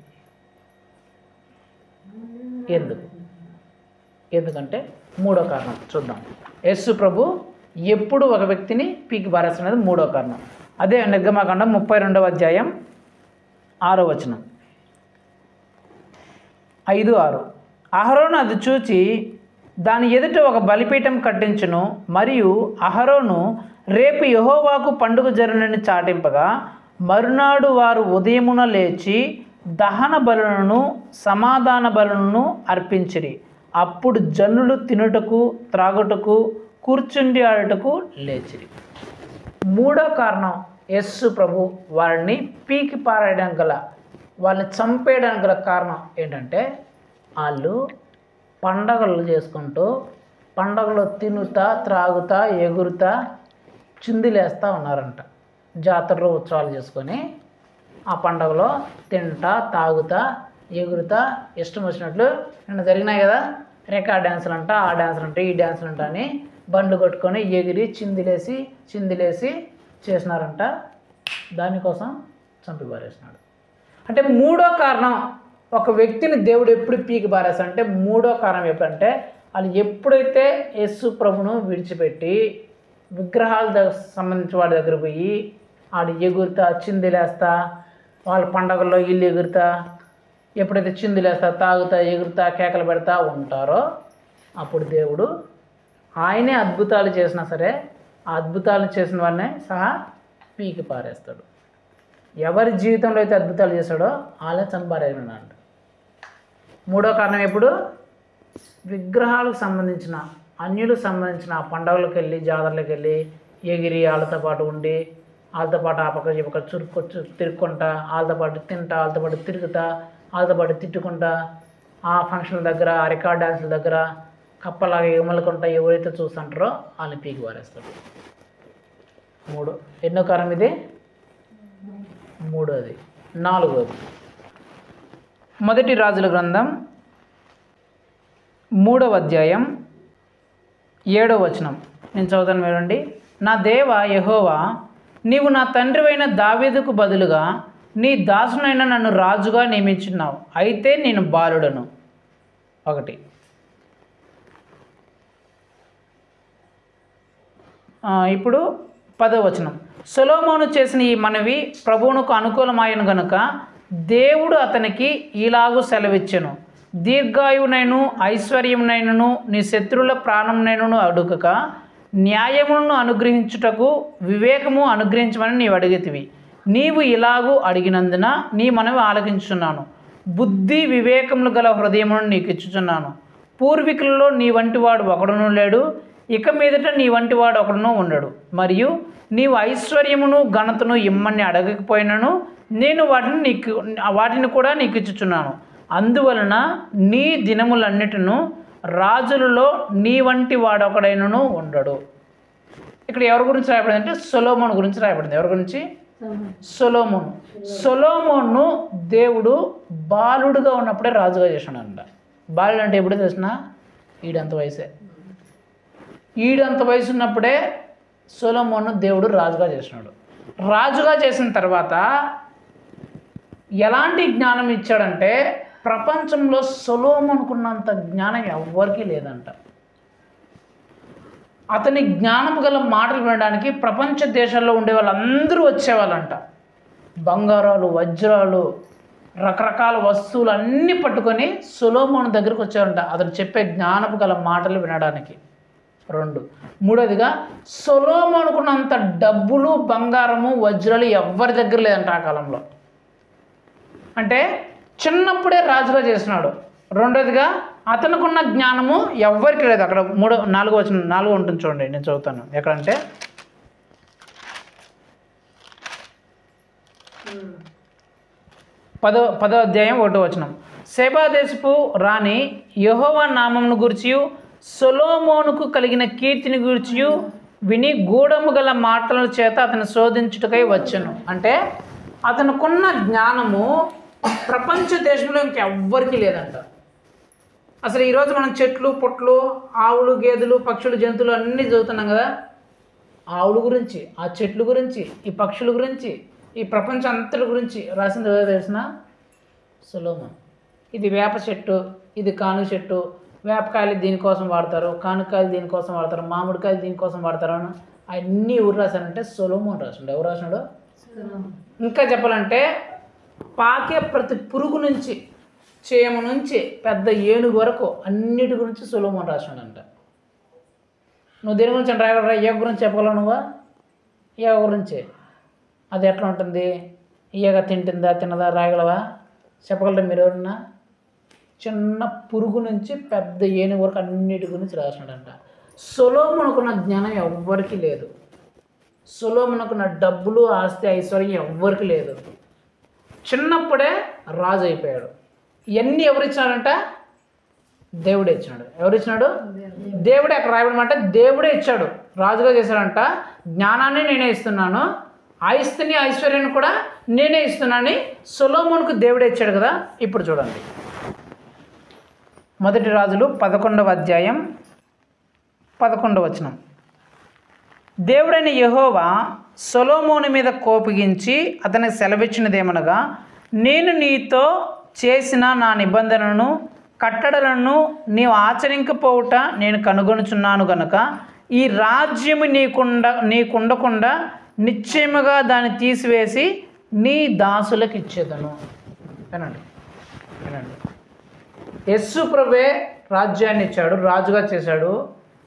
ఎందుకంటే 3వ కారణం చూద్దాం. యేసు ప్రభు ఎప్పుడు ఒక వ్యక్తిని పీకి పారేస్తున్నది 3వ కారణం. అదే నిర్గమకాండం 32వ అధ్యాయం 6వ వచనం, 5-6. అహరోను అది చూచి దాని ఎదుట ఒక బలిపీఠం కట్టించును, మరియు అహరోను రేపు యెహోవాకు పండుగ జరుగునని చాటింపగా, మరునాడు వారు ఉదయమున లేచి దహన బలులను సమాధాన బలులను అర్పించిరి. అప్పుడు జనులు తినుటకు, త్రాగుటకు, కూర్చుండి ఆడుటకు లేచిరి. 3వ కారణం, యేసు ప్రభు వారిని పీకి పారేయడం గల, వాళ్ళని చంపేయడానికి గల కారణం ఏంటంటే, వాళ్ళు పండగలు చేసుకుంటూ, పండగలో తినుతా, త్రాగుతా, ఎగురుతా, చిందులేస్తూ ఉన్నారంట. జాతరలో ఉత్సవాలు చేసుకొని ఆ పండగలో తింటా, తాగుతా, ఎగురుతా, ఇష్టం వచ్చినట్లు నిన్న జరిగినాయి కదా, రికార్డ్ డ్యాన్సులు అంట, ఆ డ్యాన్సులు అంట, ఈ డ్యాన్సులు అంట అని బండ్లు కొట్టుకొని ఎగిరి చిందిలేసి చేసినారంట. దానికోసం చంపిపారేసినాడు. అంటే 3వ కారణం, ఒక వ్యక్తిని దేవుడు ఎప్పుడు పీకి పారేస్తాడంటే 3వ కారణం ఎప్పుడంటే, వాళ్ళు ఎప్పుడైతే యేసు ప్రభును విడిచిపెట్టి విగ్రహాలకు సంబంధించి వాడి దగ్గర పోయి ఆడు ఎగురుతా, చిందులేస్తా, వాళ్ళ పండగల్లో ఇల్లు ఎగురుతా, ఎప్పుడైతే చిందులేస్తా, తాగుతా, ఎగురుతా, కేకలు పెడతా ఉంటారో, అప్పుడు దేవుడు ఆయనే అద్భుతాలు చేసినా సరే ఆ అద్భుతాలు చేసిన వాడినే సహా పీకి పారేస్తాడు. ఎవరి జీవితంలో అయితే అద్భుతాలు చేశాడో వాళ్ళే చంపారేనంట. 3వ కారణం ఎప్పుడు? విగ్రహాలకు సంబంధించిన, అన్యులకు సంబంధించిన పండుగలకు వెళ్ళి, జాతరలకు వెళ్ళి ఎగిరి వాళ్ళతో పాటు ఉండి, వాళ్ళతో పాటు ఆ పక్క ఈ పక్క తిరుక్కుంటా, వాళ్ళతో పాటు తింటా, వాళ్ళతో పాటు తిరుగుతా, వాళ్ళతో పాటు తిట్టుకుంటా, ఆ ఫంక్షన్ల దగ్గర, ఆ రికార్డ్ డ్యాన్సుల దగ్గర కప్పలాగా ఎమలుకుంటా ఎవరైతే చూస్తుంటారో వాళ్ళని పీకి పారేస్తాడు. 3. ఎన్నో కారణం ఇది? 3వది. 4వది, మొదటి రాజుల గ్రంథం 3వ అధ్యాయం 7వ వచనం నేను చదువుతాను వినండి. నా దేవ యెహోవా, నీవు నా తండ్రివైన దావీదుకు బదులుగా నీ దాసునైన నన్ను రాజుగా నియమించున్నావు, అయితే నేను బాలుడను. 1. ఇప్పుడు 10వ వచనం. సొలొమోను చేసిన ఈ మనవి ప్రభువునకు అనుకూలమాయను గనుక దేవుడు అతనికి ఇలాగూ సెలవిచ్చెను, దీర్ఘాయువునైను ఐశ్వర్యమునైనను నీ శత్రువుల ప్రాణమునైనను అడుగక న్యాయమును అనుగ్రహించుటకు వివేకము అనుగ్రహించమని నీవు అడిగితివి. నీవు ఇలాగూ అడిగినందున నీ మనవి ఆలకించుచున్నాను. బుద్ధి వివేకములు గల హృదయమును నీకు ఇచ్చుచున్నాను. పూర్వీకులలో నీ వంటి వాడు ఒకడును లేడు, ఇక మీదట నీ వంటి వాడు ఒకడును ఉండడు. మరియు నీవు ఐశ్వర్యమును ఘనతను ఇమ్మని అడగకపోయినను నేను వాటిని కూడా నీకు ఇచ్చుచున్నాను. అందువలన నీ దినములన్నిటిను రాజులలో నీ వంటి వాడొకడైనను ఉండడు. ఇక్కడ ఎవరి గురించి రాయబడింది అంటే సొలొమోను గురించి రాయబడింది. ఎవరి గురించి? సొలొమోను. సొలొమోను దేవుడు బాలుడుగా ఉన్నప్పుడే రాజుగా చేశాడంట. బాలుడు అంటే ఎప్పుడు తెలిసిన? ఈడంత వయసే. ఈడంత వయసు ఉన్నప్పుడే సొలొమోను దేవుడు రాజుగా చేసినాడు. రాజుగా చేసిన తర్వాత ఎలాంటి జ్ఞానం ఇచ్చాడంటే ప్రపంచంలో సొలొమోనుకున్నంత జ్ఞానం ఎవ్వరికీ లేదంట. అతని జ్ఞానము గల మాటలు వినడానికి ప్రపంచ దేశాల్లో ఉండే వాళ్ళందరూ వచ్చేవాళ్ళంట. బంగారాలు, వజ్రాలు, రకరకాల వస్తువులు అన్నీ పట్టుకొని సొలొమోను దగ్గరికి వచ్చారంట అతను చెప్పే జ్ఞానపు గల మాటలు వినడానికి. 2. మూడోదిగా సొలొమోనుకున్నంత డబ్బులు, బంగారము, వజ్రాలు ఎవరి దగ్గర లేదంట ఆ కాలంలో. అంటే చిన్నప్పుడే రాజుగా చేసినాడు. రెండోదిగా అతనుకున్న జ్ఞానము ఎవ్వరికి లేదు. అక్కడ 4 ఉంటుంది చూడండి, నేను చదువుతాను. ఎక్కడంటే 10వ అధ్యాయం 1వ వచనం. సెబా దేశపు రాణి యెహోవా నామమును గూర్చియు సొలొమోనుకు కలిగిన కీర్తిని గూర్చియు విని గూఢము గల మాటల చేత అతను శోధించుటకై వచ్చెను. అంటే అతనుకున్న జ్ఞానము ప్రపంచ దేశంలో ఇంకెవ్వరికీ లేదంట. అసలు ఈరోజు మనం చెట్లు, పుట్లు, ఆవులు, గేదెలు, పక్షులు, జంతువులు అన్నీ చదువుతున్నాం కదా. ఆవుల గురించి, ఆ చెట్లు గురించి, ఈ పక్షుల గురించి, ఈ ప్రపంచం అంతటి గురించి రాసింది ఏదో తెలిసిన? సొలొమోను. ఇది వేప చెట్టు, ఇది కాను చెట్టు, వేపకాయలు దీనికోసం వాడతారు, కానుకాయలు దీనికోసం వాడతారు, మామిడికాయలు దీనికోసం వాడతారు అని అన్నీ ఎవరు రాశారంటే సొలొమోను రాసిండు. ఎవరు రాసినాడు? ఇంకా చెప్పాలంటే పాకే ప్రతి పురుగు నుంచి, చీమ నుంచి పెద్ద ఏనుగు వరకు అన్నిటి గురించి సొలొమోను రాసినాడంట. నువ్వు దేని గురించి రాయగలరా? ఈగ గురించి చెప్పగలవు నువ్వా? ఈగ గురించి అది ఎట్లా ఉంటుంది, ఈగ తింటుందా తినదా రాయగలవా? చెప్పగలరా మీరు ఎవరన్నా? చిన్న పురుగు నుంచి పెద్ద ఏనుగు వరకు అన్నిటి గురించి రాసినాడంట. సొలొమోనుకున్న జ్ఞానం ఎవ్వరికీ లేదు. సొలొమోనుకున్న డబ్బులు, ఆస్తి, ఐశ్వర్యం ఎవ్వరికి లేదు. చిన్నప్పుడే రాజు అయిపోయాడు. ఇవన్నీ ఎవరిచ్చినాడంట? దేవుడే ఇచ్చినాడు. ఎవరిచ్చినాడు? దేవుడే. అక్కడ రాయబడమంటే దేవుడే ఇచ్చాడు, రాజుగా చేశాడంట. జ్ఞానాన్ని నేనే ఇస్తున్నాను, ఆస్తిని, ఐశ్వర్యాన్ని కూడా నేనే ఇస్తున్నానని సొలొమోనుకు దేవుడే ఇచ్చాడు కదా. ఇప్పుడు చూడండి, 1 రాజులు 11వ అధ్యాయం 11వ వచనం. దేవుడైన యెహోవా సొలొమోను మీద కోపగించి అతనికి సెలవిచ్చినదేమనగా, నేను నీతో చేసిన నా నిబంధనను, కట్టడలను నీవు ఆచరింకపోవుట నేను కనుగొనుచున్నాను గనుక ఈ రాజ్యము నీకుండకుండా నిశ్చయముగా దాన్ని తీసివేసి నీ దాసులకు ఇచ్చేదను. వినండి. యేసు ప్రభువే రాజ్యాన్ని ఇచ్చాడు, రాజుగా చేశాడు,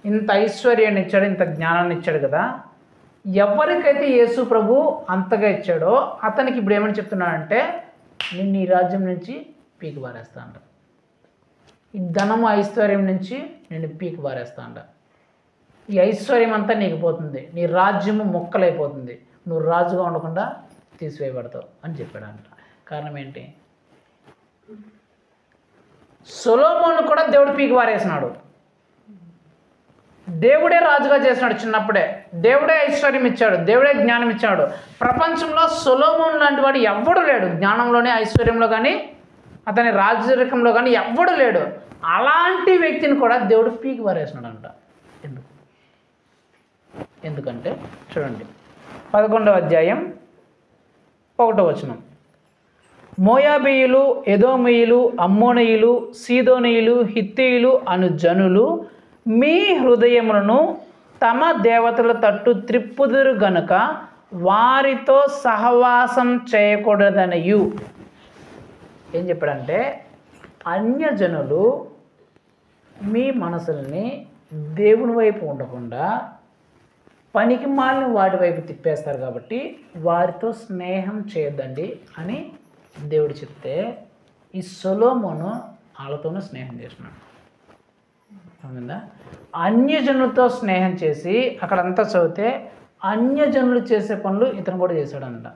ఇంత ఐశ్వర్యాన్ని ఇచ్చాడు, ఇంత జ్ఞానాన్ని ఇచ్చాడు కదా. ఎవరికైతే యేసు ప్రభు అంతగా ఇచ్చాడో అతనికి ఇప్పుడు ఏమని చెప్తున్నాడంటే, నిన్ను ఈ రాజ్యం నుంచి పీకి పారేస్తా అంట. ఈ ధనము, ఐశ్వర్యం నుంచి నేను పీకి పారేస్తా అంట. ఈ ఐశ్వర్యం అంతా నీకు పోతుంది, నీ రాజ్యము మొక్కలైపోతుంది, నువ్వు రాజుగా ఉండకుండా తీసివేయబడతావు అని చెప్పాడంట. కారణం ఏంటి? సొలొమోను కూడా దేవుడు పీకి పారేసినాడు. దేవుడే రాజుగా చేసినాడు చిన్నప్పుడే. దేవుడే ఐశ్వర్యం ఇచ్చాడు, దేవుడే జ్ఞానం ఇచ్చాడు. ప్రపంచంలో సొలొమోను లాంటి వాడు ఎవ్వడు లేడు. జ్ఞానంలోనే, ఐశ్వర్యంలో కానీ, అతని రాజరికంలో కానీ ఎవ్వడు లేడు. అలాంటి వ్యక్తిని కూడా దేవుడు పీకి పారేసినాడంట. ఎందుకంటే చూడండి, 11వ అధ్యాయం 1వ వచనం. మోయాబీయులు, ఎదోమీయులు, అమ్మోనీయులు, సీదోనీయులు, హిత్తీయులు అను జనులు మీ హృదయములను తమ దేవతల తట్టు త్రిప్పుదురు గనుక వారితో సహవాసం చేయకూడదనియు. ఏం చెప్పాడంటే, అన్యజనులు మీ మనసుల్ని దేవుని వైపు ఉండకుండా పనికి మాలిన వాటి వైపు తిప్పేస్తారు కాబట్టి వారితో స్నేహం చేయొద్దండి అని దేవుడు చెప్తే ఈ సొలొమోను వాళ్ళతోనూ స్నేహం చేసినాడు. అవునందా? అన్యజనులతో స్నేహం చేసి అక్కడంతా చదివితే అన్యజనులు చేసే పనులు ఇతను కూడా చేశాడంట.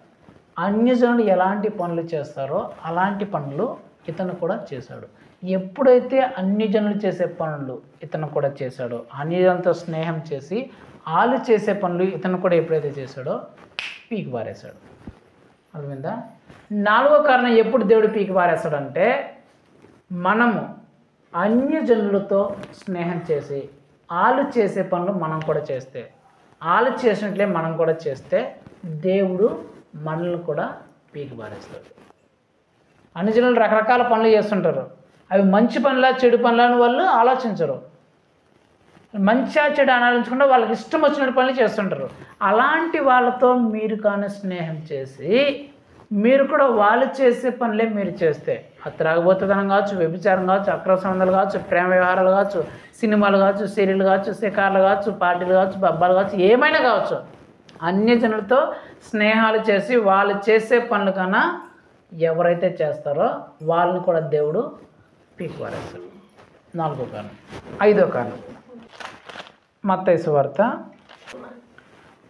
అన్యజనులు ఎలాంటి పనులు చేస్తారో అలాంటి పనులు ఇతను కూడా చేశాడు. ఎప్పుడైతే అన్యజనులు చేసే పనులు ఇతను కూడా చేశాడో, అన్యజనులతో స్నేహం చేసి వాళ్ళు చేసే పనులు ఇతను కూడా ఎప్పుడైతే చేశాడో పీకి పారేశాడు. అర్థమైందా? 4వ కారణం ఎప్పుడు దేవుడు పీకి పారేస్తాడంటే మనము అన్యజనులతో స్నేహం చేసి వాళ్ళు చేసే పనులు మనం కూడా చేస్తే, వాళ్ళు చేసినట్లే మనం కూడా చేస్తే దేవుడు మనల్ని కూడా పీకి పారేస్తాడు. అన్యజనులు రకరకాల పనులు చేస్తుంటారు. అవి మంచి పనులా చెడు పనులా అని వాళ్ళు ఆలోచించరు. మంచిగా చెడు ఆలోచించకుండా వాళ్ళకి ఇష్టం వచ్చినట్టు పనులు చేస్తుంటారు. అలాంటి వాళ్ళతో మీరు కానీ స్నేహం చేసి మీరు కూడా వాళ్ళు చేసే పనులే మీరు చేస్తే, అది త్రాగబోతుతనం కావచ్చు, వ్యభిచారం కావచ్చు, అక్రమ సంబంధాలు కావచ్చు, ప్రేమ వ్యవహారాలు కావచ్చు, సినిమాలు కావచ్చు, సీరియల్ కావచ్చు, షికార్లు కావచ్చు, పార్టీలు కావచ్చు, పబ్బాలు కావచ్చు, ఏమైనా కావచ్చు, అన్యజనులతో స్నేహాలు చేసి వాళ్ళు చేసే పనులు కన్నా ఎవరైతే చేస్తారో వాళ్ళని కూడా దేవుడు పీకి పారేస్తాడు. 4వ కారణం. 5వ కారణం మత్తయి సువార్త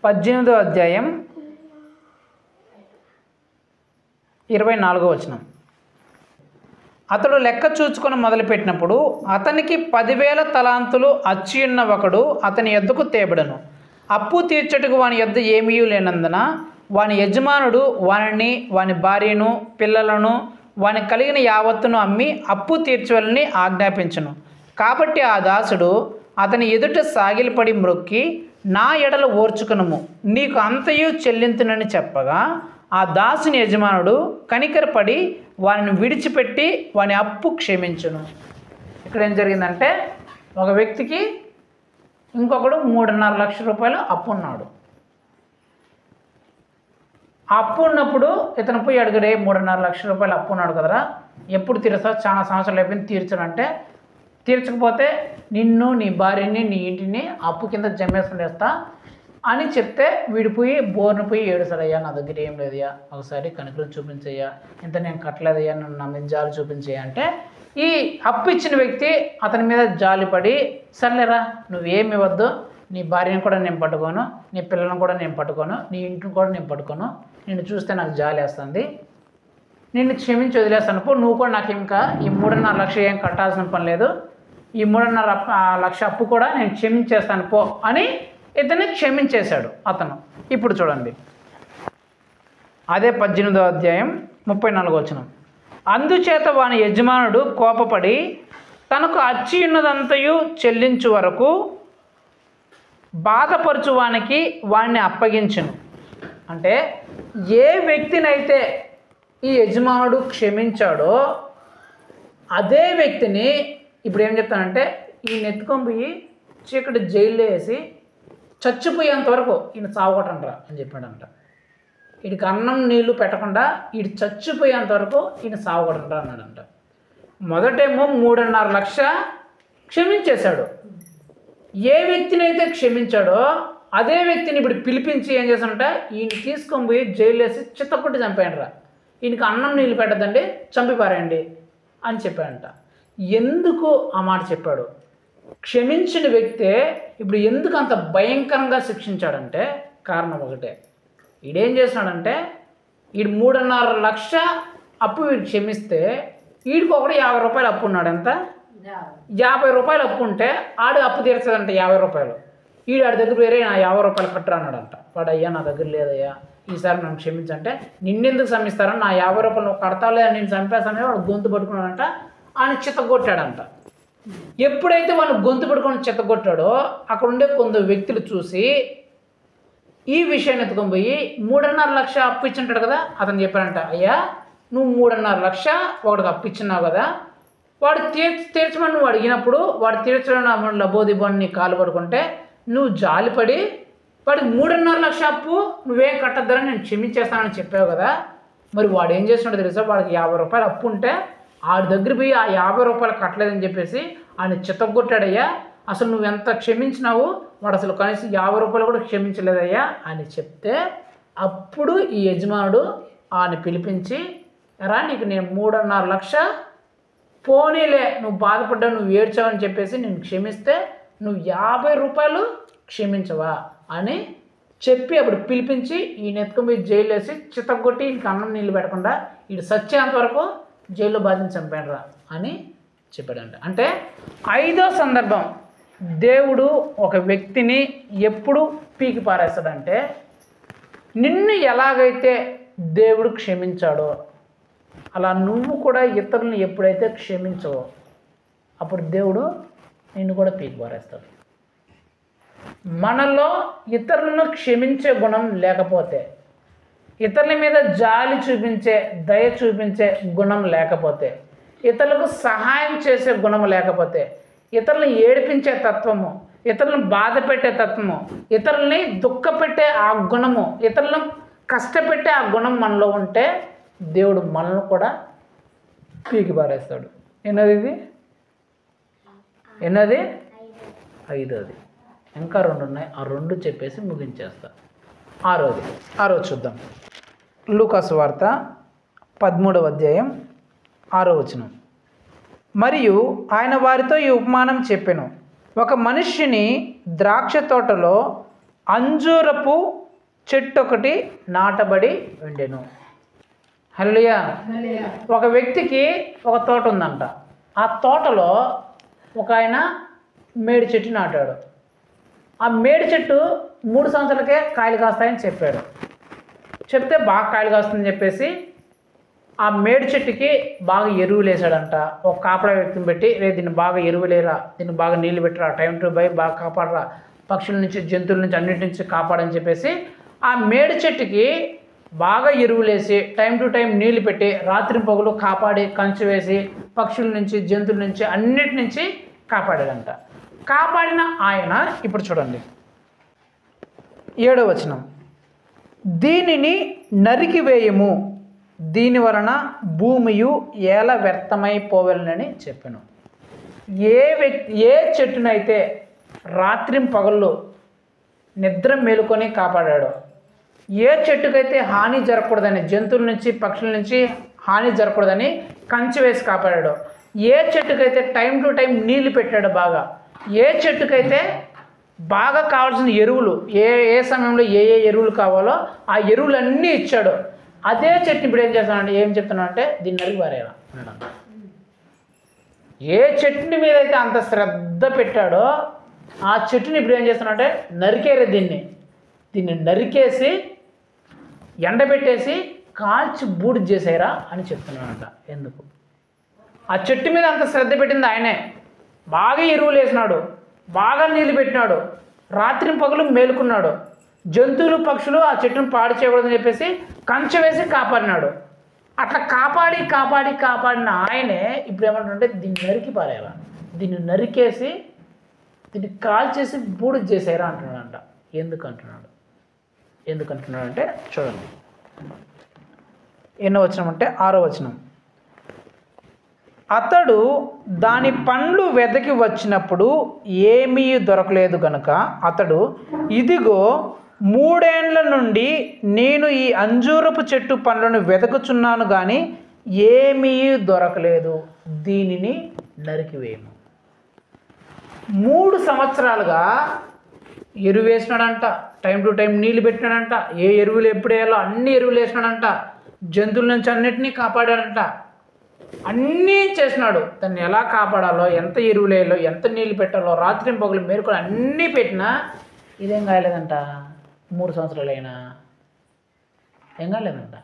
18వ అధ్యాయం 24వ వచనం. అతడు లెక్క చూచుకొని మొదలుపెట్టినప్పుడు అతనికి 10,000 తలాంతులు అచ్చియున్న ఒకడు అతని యొద్దకు తేబడను. అప్పు తీర్చటకు వాని యొద్ద ఏమీ లేనందున వాని యజమానుడు వానిని, వాని భార్యను, పిల్లలను, వాని కలిగిన యావత్తును అమ్మి అప్పు తీర్చవలని ఆజ్ఞాపించును. కాబట్టి ఆ దాసుడు అతని ఎదుట సాగిలపడి మ్రొక్కి, నా ఎడల ఓర్చుకునుము, నీకు అంతయు చెల్లింతునని చెప్పగా ఆ దాసుని యజమానుడు కనికరపడి వారిని విడిచిపెట్టి వాని అప్పు క్షమించును. ఇక్కడ ఏం జరిగిందంటే ఒక వ్యక్తికి ఇంకొకడు 3.5 లక్షల రూపాయలు అప్పు ఉన్నాడు. అప్పు ఉన్నప్పుడు ఇతను పోయి అడిగాడే, 3.5 లక్షల రూపాయలు అప్పు ఉన్నాడు కదరా, ఎప్పుడు తీరుస్తావు? చాలా సంవత్సరాలు అయిపోయింది తీర్చనంటే, తీర్చకపోతే నిన్ను, నీ భార్యని, నీ ఇంటిని అప్పు కింద జమ్మేసుకునేస్తా అని చెప్తే వీడు పోయి బోర్ను పోయి ఏడుస్తాడయ్యా, నా దగ్గర ఏం లేదయ్యా, ఒకసారి కనుకలు చూపించయ్యా, ఇంత నేను కట్టలేదయ్యా, నన్ను నా మీద జాలి చూపించయ్యా అంటే ఈ అప్పు ఇచ్చిన వ్యక్తి అతని మీద జాలిపడి, సర్లేరా నువ్వేమి ఇవ్వద్దు, నీ భార్యను కూడా నేను పట్టుకోను, నీ పిల్లలను కూడా నేను పట్టుకోను, నీ ఇంటిని కూడా నేను పట్టుకోను, నిన్ను చూస్తే నాకు జాలి వేస్తుంది, నిన్ను క్షమించి వదిలేస్తాను పో, నువ్వు కూడా నాకు ఇంకా ఈ 3.5 లక్షలు ఏం కట్టాల్సిన పని లేదు, ఈ 3.5 లక్ష అప్పు కూడా నేను క్షమించేస్తాను పో అని ఇతన్ని క్షమించేశాడు అతను. ఇప్పుడు చూడండి అదే 18వ అధ్యాయం 34వ వచనం. అందుచేత వాని యజమానుడు కోపపడి తనకు అచ్చి ఉన్నదంతయు చెల్లించు వరకు బాధపరచువానికి వాడిని అప్పగించును. అంటే ఏ వ్యక్తినైతే ఈ యజమానుడు క్షమించాడో అదే వ్యక్తిని ఇప్పుడు ఏం చెప్తానంటే ఈయన ఎత్తుకొని పోయి చీకటి జైల్లో వేసి చచ్చిపోయేంత వరకు ఈయన సావగొట్టండ్రా అని చెప్పాడంట. వీడికి అన్నం నీళ్లు పెట్టకుండా వీడు చచ్చిపోయేంత వరకు ఈయన సావగొట్టండ్రా అన్నాడంట. మొదటేమో 3.5 లక్ష క్షమించేశాడు. ఏ వ్యక్తినైతే క్షమించాడో అదే వ్యక్తిని ఇప్పుడు పిలిపించి ఏం చేశాడంట, ఈయన తీసుకొని పోయి జైలు వేసి చిత్తకొట్టి చంపేయండిరా, ఈయనకి అన్నం నీళ్ళు పెట్టదండి, చంపిపారేయండి అని చెప్పాడంట. ఎందుకు ఆ మాట చెప్పాడు? క్షమించిన వ్యక్తే ఇప్పుడు ఎందుకు అంత భయంకరంగా శిక్షించాడంటే కారణం ఒకటే. ఈడేం చేస్తున్నాడంటే వీడు 3.5 లక్ష అప్పు వీడు క్షమిస్తే వీడికి ఒకటి 50 రూపాయలు అప్పు ఉన్నాడు. ఎంత? 50 రూపాయలు అప్పు ఉంటే ఆడు అప్పు తీర్చదంట 50 రూపాయలు. వీడు ఆడి దగ్గర వేరే నా 50 రూపాయలు కట్టరా అన్నాడంట. వాడు అయ్యా నా దగ్గర లేదయ్యా, ఈసారి నన్ను క్షమించంటే, నిన్నెందుకు క్షమిస్తారని నా 50 రూపాయలు నువ్వు కడతావు లేదా నేను చంపేస్తానే వాడు గొంతు పట్టుకున్నాడంట. ఆయన చిత్తగొట్టాడంట. ఎప్పుడైతే వాళ్ళు గొంతు పట్టుకొని చిత్తగొట్టాడో అక్కడ ఉండే కొందరు వ్యక్తులు చూసి ఈ విషయాన్ని ఎత్తుకొని పోయి 3.5 లక్ష అప్పు ఇచ్చింటాడు కదా, అతను చెప్పాడంట, అయ్యా నువ్వు 3.5 లక్ష ఒకటికి అప్పు ఇచ్చినావు కదా, వాడు తీర్చమని నువ్వు అడిగినప్పుడు వాడు తీర్చడం లబోదిబోని నీ కాలు పడుకుంటే నువ్వు జాలిపడి వాడికి 3.5 లక్ష అప్పు నువ్వేం కట్టద్దని నేను క్షమించేస్తానని చెప్పావు కదా, మరి వాడు ఏం చేస్తున్నాడో తెలుసా, వాడికి 50 రూపాయలు అప్పు ఉంటే ఆడి దగ్గర పోయి ఆ 50 రూపాయలు కట్టలేదని చెప్పేసి ఆయన చితగొట్టాడయ్యా. అసలు నువ్వు ఎంత క్షమించినావు, వాడు అసలు కనీసం 50 రూపాయలు కూడా క్షమించలేదయ్యా అని చెప్తే అప్పుడు ఈ యజమానుడు ఆయన పిలిపించి, ఎరా నీకు నేను 3.5 లక్షలు పోనీలే, నువ్వు బాధపడ్డావు, నువ్వు ఏడ్చావని చెప్పేసి నేను క్షమిస్తే నువ్వు 50 రూపాయలు క్షమించవా అని చెప్పి అప్పుడు పిలిపించి ఈయన ఎత్తుకొని పోయి జైలు వేసి చితగొట్టి ఇంక అన్నం నీళ్ళు పెట్టకుండా వీడు సచ్చేంత వరకు జైల్లో బాధించి చంపాడురా అని చెప్పాడంట. అంటే 5వ సందర్భం, దేవుడు ఒక వ్యక్తిని ఎప్పుడు పీకి పారేస్తాడంటే నిన్ను ఎలాగైతే దేవుడు క్షమించాడో అలా నువ్వు కూడా ఇతరులను ఎప్పుడైతే క్షమించవో అప్పుడు దేవుడు నిన్ను కూడా పీకి పారేస్తాడు. మనలో ఇతరులను క్షమించే గుణం లేకపోతే, ఇతరుల మీద జాలి చూపించే, దయ చూపించే గుణం లేకపోతే, ఇతరులకు సహాయం చేసే గుణం లేకపోతే, ఇతరులను ఏడిపించే తత్వము, ఇతరులను బాధ పెట్టే తత్వము, ఇతరులని దుఃఖపెట్టే ఆ గుణము, ఇతరులను కష్టపెట్టే ఆ గుణం మనలో ఉంటే దేవుడు మనల్ని కూడా పీకి పారేస్తాడు. ఎన్నది ఇది? ఎన్నది? 5వది. ఇంకా 2 ఉన్నాయి, ఆ 2 చెప్పేసి ముగించేస్తా. 6వది చూద్దాం. లూకాసు వార్త 13వ అధ్యాయం 6వ వచనం. మరియు ఆయన వారితో ఈ ఉపమానం చెప్పెను, ఒక మనుష్యుని ద్రాక్ష తోటలో అంజూరపు చెట్టు ఒకటి నాటబడి ఉండెను. హల్లెలూయా. ఒక వ్యక్తికి ఒక తోట ఉందంట. ఆ తోటలో ఒక ఆయన మేడి చెట్టు నాటాడు. ఆ మేడి చెట్టు 3 సంవత్సరాలకే కాయలు కాస్తాయని చెప్పాడు. చెప్తే బాగా కాయలు కాస్తుందని చెప్పేసి ఆ మేడి చెట్టుకి బాగా ఎరువులు వేసాడంట. ఒక కాపలా వ్యక్తిని పెట్టి, రే దీన్ని బాగా ఎరువులేరా, దీన్ని బాగా నీళ్ళు పెట్టరా, టైం టు బై బాగా కాపాడరా, పక్షుల నుంచి జంతువుల నుంచి అన్నిటి నుంచి కాపాడని చెప్పేసి ఆ మేడి చెట్టుకి బాగా ఎరువులేసి టైం టు టైం నీళ్ళు పెట్టి రాత్రి పగులు కాపాడి కంచె వేసి పక్షుల నుంచి జంతువుల నుంచి అన్నిటి నుంచి కాపాడాడంట. కాపాడిన ఆయన ఇప్పుడు చూడండి 7వ వచనం, దీనిని నరికివేయము, దీని వలన భూమియు ఏల వ్యర్థమైపోవాలని చెప్పాను. ఏ చెట్టునైతే రాత్రి పగళ్ళు నిద్ర మేలుకొని కాపాడాడో, ఏ చెట్టుకైతే హాని జరగకూడదని, జంతువుల నుంచి పక్షుల నుంచి హాని జరగకూడదని కంచె వేసి కాపాడాడో, ఏ చెట్టుకైతే టైం టు టైం నీళ్లు పెట్టాడో, బాగా ఏ చెట్టుకైతే బాగా కావాల్సిన ఎరువులు ఏ సమయంలో ఏ ఎరువులు కావాలో ఆ ఎరువులన్నీ ఇచ్చాడు, అదే చెట్టు ఇప్పుడు ఏం చేస్తానంటే ఏం చెప్తున్నానంటే దీన్ని నరికి పారేయాల అన్నాడు. ఏ చెట్టుని మీద అయితే అంత శ్రద్ధ పెట్టాడో ఆ చెట్టుని ఇప్పుడు ఏం చేస్తున్నానంటే నరికేరే, దీన్ని నరికేసి ఎండబెట్టేసి కాల్చి బూడిద చేసేయరా అని చెప్తున్నానంట. ఎందుకు? ఆ చెట్టు మీద అంత శ్రద్ధ పెట్టింది ఆయనే. బాగా ఎరువులు వేసినాడు, బాగా నీళ్ళు పెట్టినాడు, రాత్రి పగలు మేలుకున్నాడు, జంతువులు పక్షులు ఆ చెట్టును పాడు చేయకూడదని చెప్పేసి కంచె వేసి కాపాడినాడు. అట్లా కాపాడిన ఆయనే ఇప్పుడు ఏమంటుంటే దీన్ని నరికి పారేయాల, దీన్ని నరికేసి దీన్ని కాల్చేసి బూడిద చేసేయరా అంటున్నాడంట. ఎందుకంటున్నాడంటే చూడండి ఎన్నో వచనం అంటే 6వ వచనం, అతడు దాని పండ్లు వెదకి వచ్చినప్పుడు ఏమీ దొరకలేదు గనుక అతడు, ఇదిగో 3 ఏండ్ల నుండి నేను ఈ అంజూరపు చెట్టు పండ్లను వెదకుచున్నాను కానీ ఏమీ దొరకలేదు, దీనిని నరికివేయము. 3 సంవత్సరాలుగా ఎరువు వేసినాడంట, టైం టు టైం నీళ్ళు పెట్టినాడంట, ఏ ఎరువులు ఎప్పుడు వేయాలో అన్ని ఎరువులు వేసినాడంట, జంతువుల నుంచి అన్నిటినీ కాపాడాడంట, అన్నీ చేసినాడు. దాన్ని ఎలా కాపాడాలో, ఎంత ఎరువులు వేయాలో, ఎంత నీళ్ళు పెట్టాలో, రాత్రి పగలు మేలుకొని అన్నీ పెట్టినా ఇదేం కాయలేదంట. 3 సంవత్సరాలు అయినా ఏం కాలేదంట,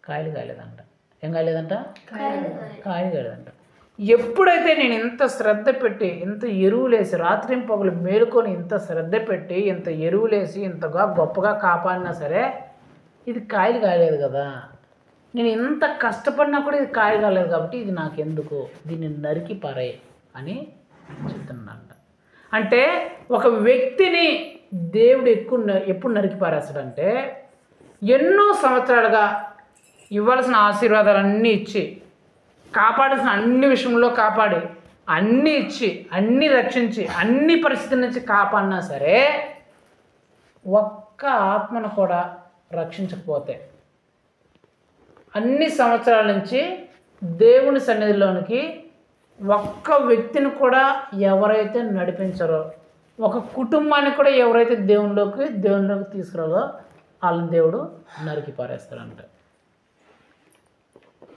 కాయలు కాయలేదంట. ఏం కాయలేదంట? కాయలు కాయలేదంట. ఎప్పుడైతే నేను ఇంత శ్రద్ధ పెట్టి, ఇంత ఎరువులేసి, రాత్రి పగలు మేలుకొని ఇంత శ్రద్ధ పెట్టి, ఇంత ఎరువులేసి, ఇంతగా గొప్పగా కాపాడినా సరే ఇది కాయలు కాయలేదు కదా, నేను ఇంత కష్టపడినా కూడా ఇది కాయ కాలేదు కాబట్టి ఇది నాకెందుకు, దీన్ని నరికి పారేయ్ అని చెప్తున్నాడంట. అంటే ఒక వ్యక్తిని దేవుడు ఎప్పుడు నరికి పారేస్తాడంటే ఎన్నో సంవత్సరాలుగా ఇవ్వాల్సిన ఆశీర్వాదాలన్నీ ఇచ్చి కాపాడాల్సిన అన్ని విషయంలో కాపాడి, అన్నీ ఇచ్చి, అన్నీ రక్షించి, అన్ని పరిస్థితుల నుంచి కాపాడినా సరే ఒక్క ఆత్మను కూడా రక్షించకపోతే, అన్ని సంవత్సరాల నుంచి దేవుని సన్నిధిలోనికి ఒక్క వ్యక్తిని కూడా ఎవరైతే నడిపించారో, ఒక కుటుంబాన్ని కూడా ఎవరైతే దేవునిలోకి తీసుకురాలో వాళ్ళని దేవుడు నరికి పారేస్తాడంట.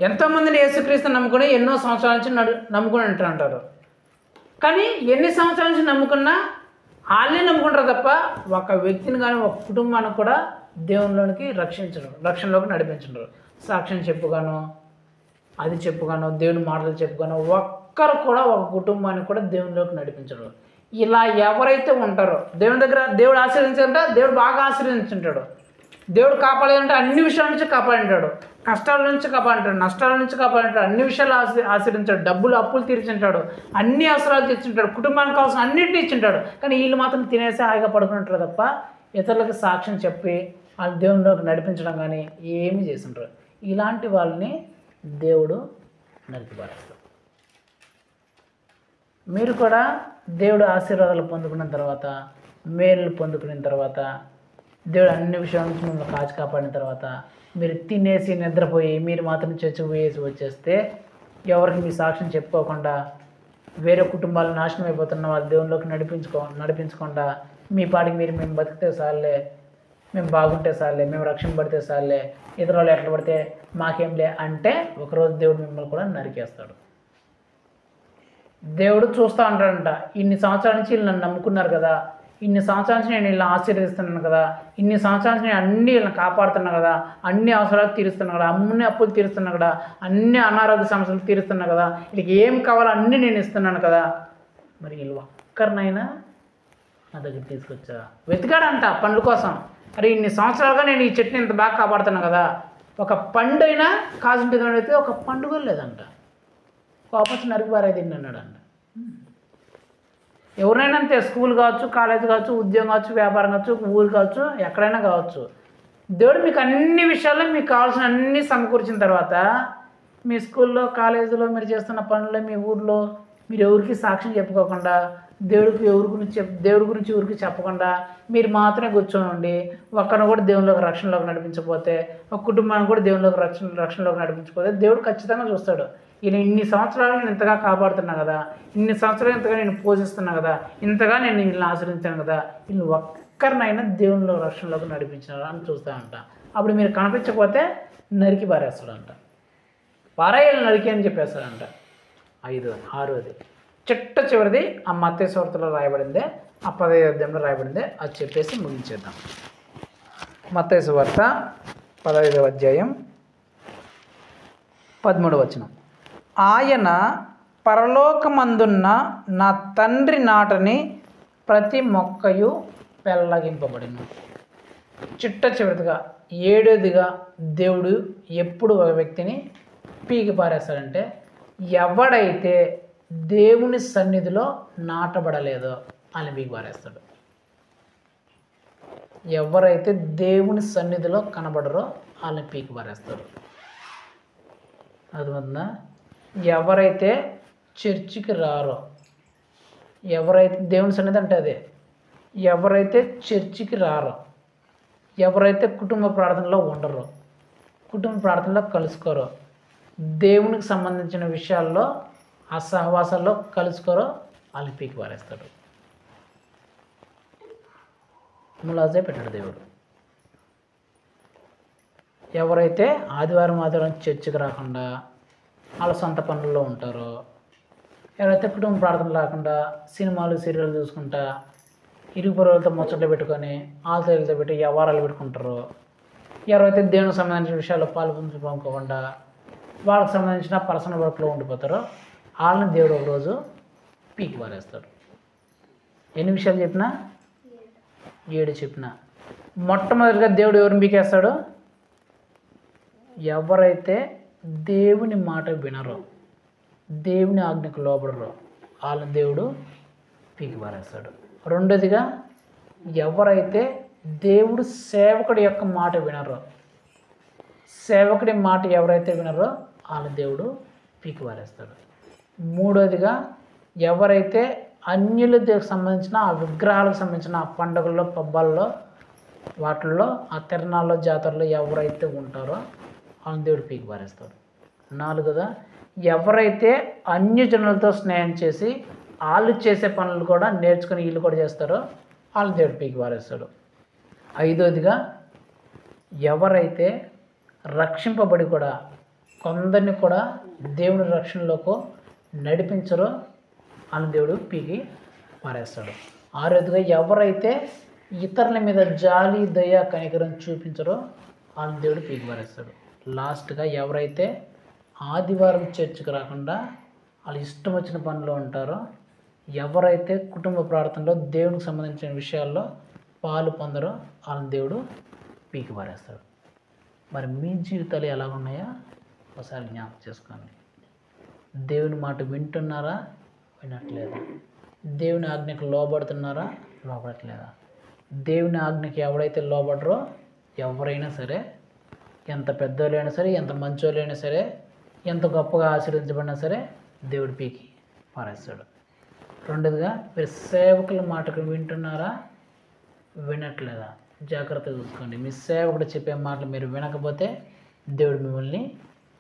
ఎంతోమందిని యేసుక్రీస్తు నమ్ముకుని ఎన్నో సంవత్సరాల నుంచి నమ్ముకుని అంటారు. కానీ ఎన్ని సంవత్సరాల నుంచి నమ్ముకున్నా వాళ్ళే నమ్ముకుంటారు తప్ప ఒక వ్యక్తిని కానీ ఒక కుటుంబాన్ని కూడా దేవునిలోనికి రక్షణలోకి నడిపించరు. సాక్ష్యం చెప్పుగాను, అది చెప్పుగాను, దేవుని మాటలు చెప్పుగాను ఒక్కరు కూడా ఒక కుటుంబాన్ని కూడా దేవునిలోకి నడిపించరు. ఇలా ఎవరైతే ఉంటారో దేవుని దగ్గర దేవుడు ఆశీర్వదించాడంటే దేవుడు బాగా ఆశీర్వదించుంటాడు. దేవుడు కాపాడేదంటే అన్ని విషయాల నుంచి కాపాడింటాడు. కష్టాల నుంచి కాపాడింటాడు, నష్టాల నుంచి కాపాడింటాడు, అన్ని విషయాలు ఆశీర్వించాడు. డబ్బులు అప్పులు తీర్చింటాడు, అన్ని అవసరాలు తీర్చుంటాడు, కుటుంబానికి కావాల్సిన అన్నింటినీ ఇచ్చింటాడు. కానీ వీళ్ళు మాత్రం తినేసి హాయిగా పడుకుంటారు తప్ప ఇతరులకు సాక్ష్యం చెప్పి వాళ్ళు దేవునిలోకి నడిపించడం కానీ ఏమీ చేస్తుంటారు. ఇలాంటి వాళ్ళని దేవుడు నరికిపారేస్తాడు. మీరు కూడా దేవుడు ఆశీర్వాదాలు పొందుకున్న తర్వాత, మేలు పొందుకున్న తర్వాత, దేవుడు అన్ని విషయాల నుంచి మిమ్మల్ని కాచి కాపాడిన తర్వాత మీరు తినేసి నిద్రపోయి మీరు మాత్రం చర్చకు పోయేసి వచ్చేస్తే, ఎవరికి మీ సాక్ష్యం చెప్పుకోకుండా వేరే కుటుంబాలు నాశనం అయిపోతున్న వాళ్ళు దేవునిలోకి నడిపించకుండా మీ పాటికి మేము బతికితే సార్లే, మేము బాగుంటే సార్లే, మేము రక్షణ పడితే సార్లే, ఇతర వాళ్ళు ఎట్లా పడితే మాకేంలే అంటే ఒకరోజు దేవుడు మిమ్మల్ని కూడా నరికేస్తాడు. దేవుడు చూస్తూ ఉంటాడంట, ఇన్ని సంవత్సరాల నుంచి వీళ్ళు నన్ను నమ్ముకున్నారు కదా, ఇన్ని సంవత్సరాల నుంచి నేను వీళ్ళని ఆశీర్వదిస్తున్నాను కదా, ఇన్ని సంవత్సరాల నుంచి నేను అన్ని వీళ్ళని కాపాడుతున్నా కదా, అన్ని అవసరాలు తీరుస్తున్నా కదా, అన్ని అప్పులు తీరుస్తున్నా కదా, అన్ని అనారోగ్య సమస్యలు తీరుస్తున్నా కదా, వీళ్ళకి ఏం కావాలో అన్నీ నేను ఇస్తున్నాను కదా, మరి వీళ్ళు ఒక్కరినైనా నా దగ్గర తీసుకొచ్చా. వెతికాడంట పండ్ల కోసం. అరే ఇన్ని సంవత్సరాలుగా నేను ఈ చెట్టుని ఇంత బాగా కాపాడుతున్నా కదా, ఒక పండు అయినా కాసుంటుంది అయితే ఒక పండుగ లేదంట. కోపచ్చి నరికి పారేది అన్నాడంట. ఎవరైనా అంతే, స్కూల్ కావచ్చు, కాలేజ్ కావచ్చు, ఉద్యోగం కావచ్చు, వ్యాపారం కావచ్చు, ఊరు కావచ్చు, ఎక్కడైనా కావచ్చు, దేవుడు మీకు అన్ని విషయాల్లో మీకు కావాల్సిన అన్నీ సమకూర్చిన తర్వాత మీ స్కూల్లో, కాలేజీలో మీరు చేస్తున్న పనుల్లో, మీ ఊర్లో మీరు ఎవరికి సాక్ష్యం చెప్పుకోకుండా, దేవుడి గురించి ఎవరికి చెప్పకుండా మీరు మాత్రమే కూర్చోండి, ఒక్కరిని కూడా దేవునిలోకి రక్షణలోకి నడిపించకపోతే, ఒక కుటుంబాన్ని కూడా దేవునిలోకి రక్షణలోకి నడిపించకపోతే దేవుడు ఖచ్చితంగా చూస్తాడు. ఈయన ఇన్ని సంవత్సరాలు నేను ఇంతగా కాపాడుతున్నా కదా, ఇన్ని సంవత్సరాలు ఇంతగా నేను పోషిస్తున్నా కదా, ఇంతగా నేను వీళ్ళని ఆశ్రయించాను కదా, వీళ్ళు ఒక్కరినైనా దేవునిలో రక్షణలోకి నడిపించినారు అని చూస్తానంట. అప్పుడు మీరు కనిపించకపోతే నరికి పారేస్తాడంట. పారాయిలు నరికి అని చెప్పేస్తాడంట. 6వది చిట్ట చివరిది ఆ మత్తయి సువార్తలో రాయబడిందే, ఆ 15వ అధ్యాయంలో రాయబడిందే, అది చెప్పేసి ముగించేద్దాం. మత్తయి సువార్త 15వ అధ్యాయం 13వ వచనం. ఆయన పరలోకమందున్న నా తండ్రి నాటని ప్రతి మొక్కయు పెళ్ళగింపబడిను. చిట్ట చివరిదిగా 7వదిగా దేవుడు ఎప్పుడు ఒక వ్యక్తిని పీకి పారేస్తాడంటే, ఎవడైతే దేవుని సన్నిధిలో నాటబడలేదో అని పీకి పారేస్తాడు. ఎవరైతే దేవుని సన్నిధిలో కనబడరో వాళ్ళని పీకి పారేస్తాడు. అర్థమవుతుందా? ఎవరైతే చర్చికి రారో, ఎవరైతే దేవుని సన్నిధి అంటే అదే, ఎవరైతే చర్చికి రారో, ఎవరైతే కుటుంబ ప్రార్థనలో ఉండరో, కుటుంబ ప్రార్థనలో కలుసుకోరో, దేవునికి సంబంధించిన విషయాల్లో ఆ సహవాసాల్లో కలుసుకోరో వాళ్ళని పీకి పారేస్తాడు. ములాజే పెట్టాడు దేవుడు. ఎవరైతే ఆదివారం చర్చికి రాకుండా వాళ్ళ సొంత పనుల్లో ఉంటారో, ఎవరైతే కుటుంబ ప్రార్థన రాకుండా సినిమాలు సీరియల్ చూసుకుంటా ఇరుగు పొరుగులతో ముచ్చట్లు పెట్టుకొని ఆలతో పెట్టి వ్యవహారాలు పెట్టుకుంటారో, ఎవరైతే దేవునికి సంబంధించిన విషయాల్లో పాల్పంచుకోకుండా వాళ్ళకి సంబంధించిన పర్సనల్ వర్క్లో ఉండిపోతారో వాళ్ళని దేవుడు ఒకరోజు పీకి పారేస్తాడు. ఎన్ని విషయాలు చెప్పినా 7 చెప్పినా మొట్టమొదటిగా దేవుడు ఎవరిని పీకేస్తాడు? ఎవరైతే దేవుని మాట వినరో, దేవుని ఆజ్ఞకు లోబడరో వాళ్ళని దేవుడు పీకి పారేస్తాడు. రెండోదిగా ఎవరైతే దేవుడు సేవకుడి యొక్క మాట వినరో, సేవకుడి మాట ఎవరైతే వినరో వాళ్ళని దేవుడు పీకి పారేస్తాడు. మూడోదిగా ఎవరైతే అన్యులకు సంబంధించిన ఆ విగ్రహాలకు సంబంధించిన ఆ పండుగల్లో పబ్బాల్లో వాటిల్లో ఆ తిరణాల్లో జాతరలో ఎవరైతే ఉంటారో వాళ్ళని దేవుడు పీకి పారేస్తాడు. నాలుగోదా ఎవరైతే అన్యజనులతో స్నేహం చేసి వాళ్ళు చేసే పనులు కూడా నేర్చుకుని వీళ్ళు కూడా చేస్తారో వాళ్ళని దేవుడు పీకి పారేస్తాడు. ఐదోదిగా ఎవరైతే రక్షింపబడి కూడా కొందరిని కూడా దేవుని రక్షణలోకి నడిపించరో వాళ్ళని దేవుడు పీకి పారేస్తాడు. ఆరోదిగా ఎవరైతే ఇతరుల మీద జాలి దయ కనికరం చూపించరో వాళ్ళని దేవుడు పీకి పారేస్తాడు. లాస్ట్గా ఎవరైతే ఆదివారం చర్చికి రాకుండా వాళ్ళు ఇష్టం వచ్చిన పనిలో ఉంటారో, ఎవరైతే కుటుంబ ప్రార్థనలో దేవునికి సంబంధించిన విషయాల్లో పాలు పొందరో వాళ్ళని దేవుడు పీకి పారేస్తాడు. మరి మీ జీవితాలు ఎలా ఉన్నాయా ఒకసారి జ్ఞాపకం చేసుకోండి. దేవుని మాట వింటున్నారా, వినట్లేదా? దేవుని ఆజ్ఞకు లోబడుతున్నారా, లోబడట్లేదా? దేవుని ఆజ్ఞకి ఎవరైతే లోబడరో ఎవరైనా సరే, ఎంత పెద్దోళ్ళైనా సరే, ఎంత మంచోళ్ళైనా సరే, ఎంత గొప్పగా ఆశీర్వదించబడినా సరే దేవుడు పీకి పారేస్తాడు. రెండోదిగా మీరు సేవకుల మాటకు వింటున్నారా, వినట్లేదా? జాగ్రత్తగా చూసుకోండి. మీ సేవకుడు చెప్పే మాటలు మీరు వినకపోతే దేవుడు మిమ్మల్ని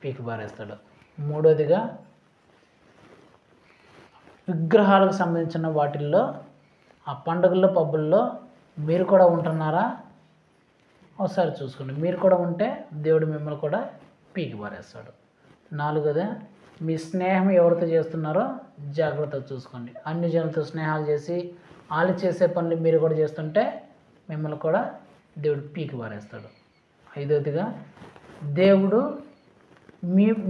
పీకి పారేస్తాడు. మూడోదిగా విగ్రహాలకు సంబంధించిన వాటిల్లో ఆ పండుగల్లో పబ్బుల్లో మీరు కూడా ఉంటున్నారా ఒకసారి చూసుకోండి. మీరు కూడా ఉంటే దేవుడు మిమ్మల్ని కూడా పీకి పారేస్తాడు. నాలుగోది మీ స్నేహం ఎవరితో చేస్తున్నారో జాగ్రత్తగా చూసుకోండి. అన్ని జనులతో స్నేహాలు చేసి వాళ్ళు చేసే పనులు మీరు కూడా చేస్తుంటే మిమ్మల్ని కూడా దేవుడు పీకి పారేస్తాడు. ఐదోదిగా దేవుడు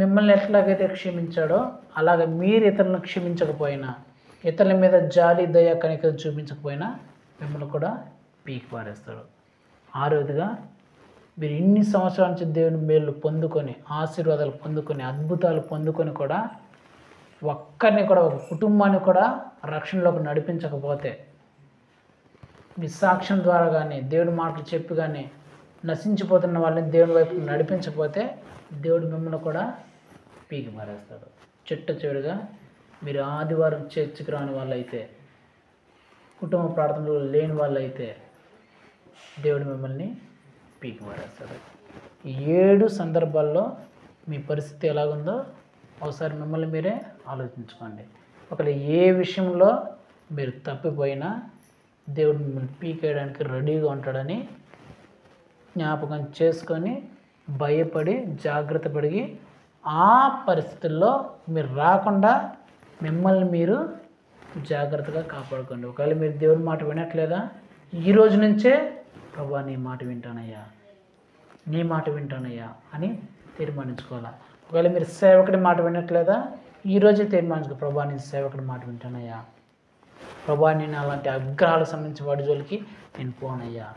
మిమ్మల్ని ఎట్లాగైతే క్షమించాడో అలాగే మీరు ఇతరులను క్షమించకపోయినా, ఇతరుల మీద జాలి దయ కనికరం చూపించకపోయినా మిమ్మల్ని కూడా పీకి పారేస్తాడు. ఆరోదిగా మీరు ఇన్ని సంవత్సరాల నుంచి దేవుని మేలు పొందుకొని, ఆశీర్వాదాలు పొందుకొని, అద్భుతాలు పొందుకొని కూడా ఒక్కరిని కూడా, ఒక కుటుంబాన్ని కూడా రక్షణలోకి నడిపించకపోతే, మీ సాక్ష్యం ద్వారా కానీ దేవుడి మాటలు చెప్పి కానీ నశించిపోతున్న వాళ్ళని దేవుని వైపు నడిపించకపోతే దేవుడు మిమ్మల్ని కూడా పీకి మారేస్తాడు. చిట్ట చివరిగా మీరు ఆదివారం చర్చికి రాని వాళ్ళైతే, కుటుంబ ప్రార్థనలు లేని వాళ్ళైతే దేవుడు మిమ్మల్ని పీకి మారేస్తాడు. ఈ 7 సందర్భాల్లో మీ పరిస్థితి ఎలాగుందో ఒకసారి మిమ్మల్ని మీరే ఆలోచించుకోండి. ఒకవేళ ఏ విషయంలో మీరు తప్పిపోయినా దేవుడు మిమ్మల్ని పీకేయడానికి రెడీగా ఉంటాడని జ్ఞాపకం చేసుకొని భయపడి జాగ్రత్త పడి ఆ పరిస్థితుల్లో మీరు రాకుండా మిమ్మల్ని మీరు జాగ్రత్తగా కాపాడుకోండి. ఒకవేళ మీరు దేవుని మాట వినట్లేదా, ఈ రోజు నుంచే ప్రభువా నీ మాట వింటానయ్యా, నీ మాట వింటానయ్యా అని తీర్మానించుకోవాలా. ఒకవేళ మీరు సేవకుడి మాట వినట్లేదా, ఈరోజే తీర్మానించుకో, ప్రభువా నీ సేవకుడి మాట వింటానయ్యా, ప్రభువా నేను అలాంటి విగ్రహాలకు సంబంధించిన వాడి జోలికి నేను పోనయ్యా,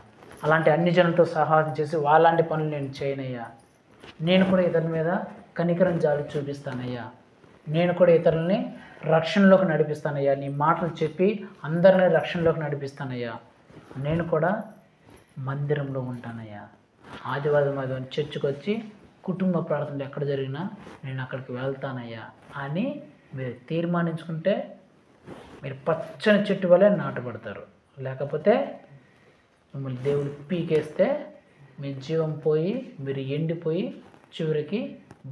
అలాంటి అన్ని జనులతో సహాయం చేసి వాళ్ళంటి పనులు నేను చేయనయ్యా, నేను కూడా ఇతరుల మీద కనికరం జాలి చూపిస్తానయ్యా, నేను కూడా ఇతరులని రక్షణలోకి నడిపిస్తానయ్యా, నీ మాటలు చెప్పి అందరినీ రక్షణలోకి నడిపిస్తానయ్యా, నేను కూడా మందిరంలో ఉంటానయ్యా, ఆదివారం చర్చికి వచ్చి కుటుంబ ప్రార్థనలు ఎక్కడ జరిగినా నేను అక్కడికి వెళ్తానయ్యా అని మీరు తీర్మానించుకుంటే మీరు పచ్చని చెట్టు వలె నాటపడతారు. లేకపోతే మిమ్మల్ని దేవుడు పీకేస్తే మీ జీవం పోయి మీరు ఎండిపోయి చివరికి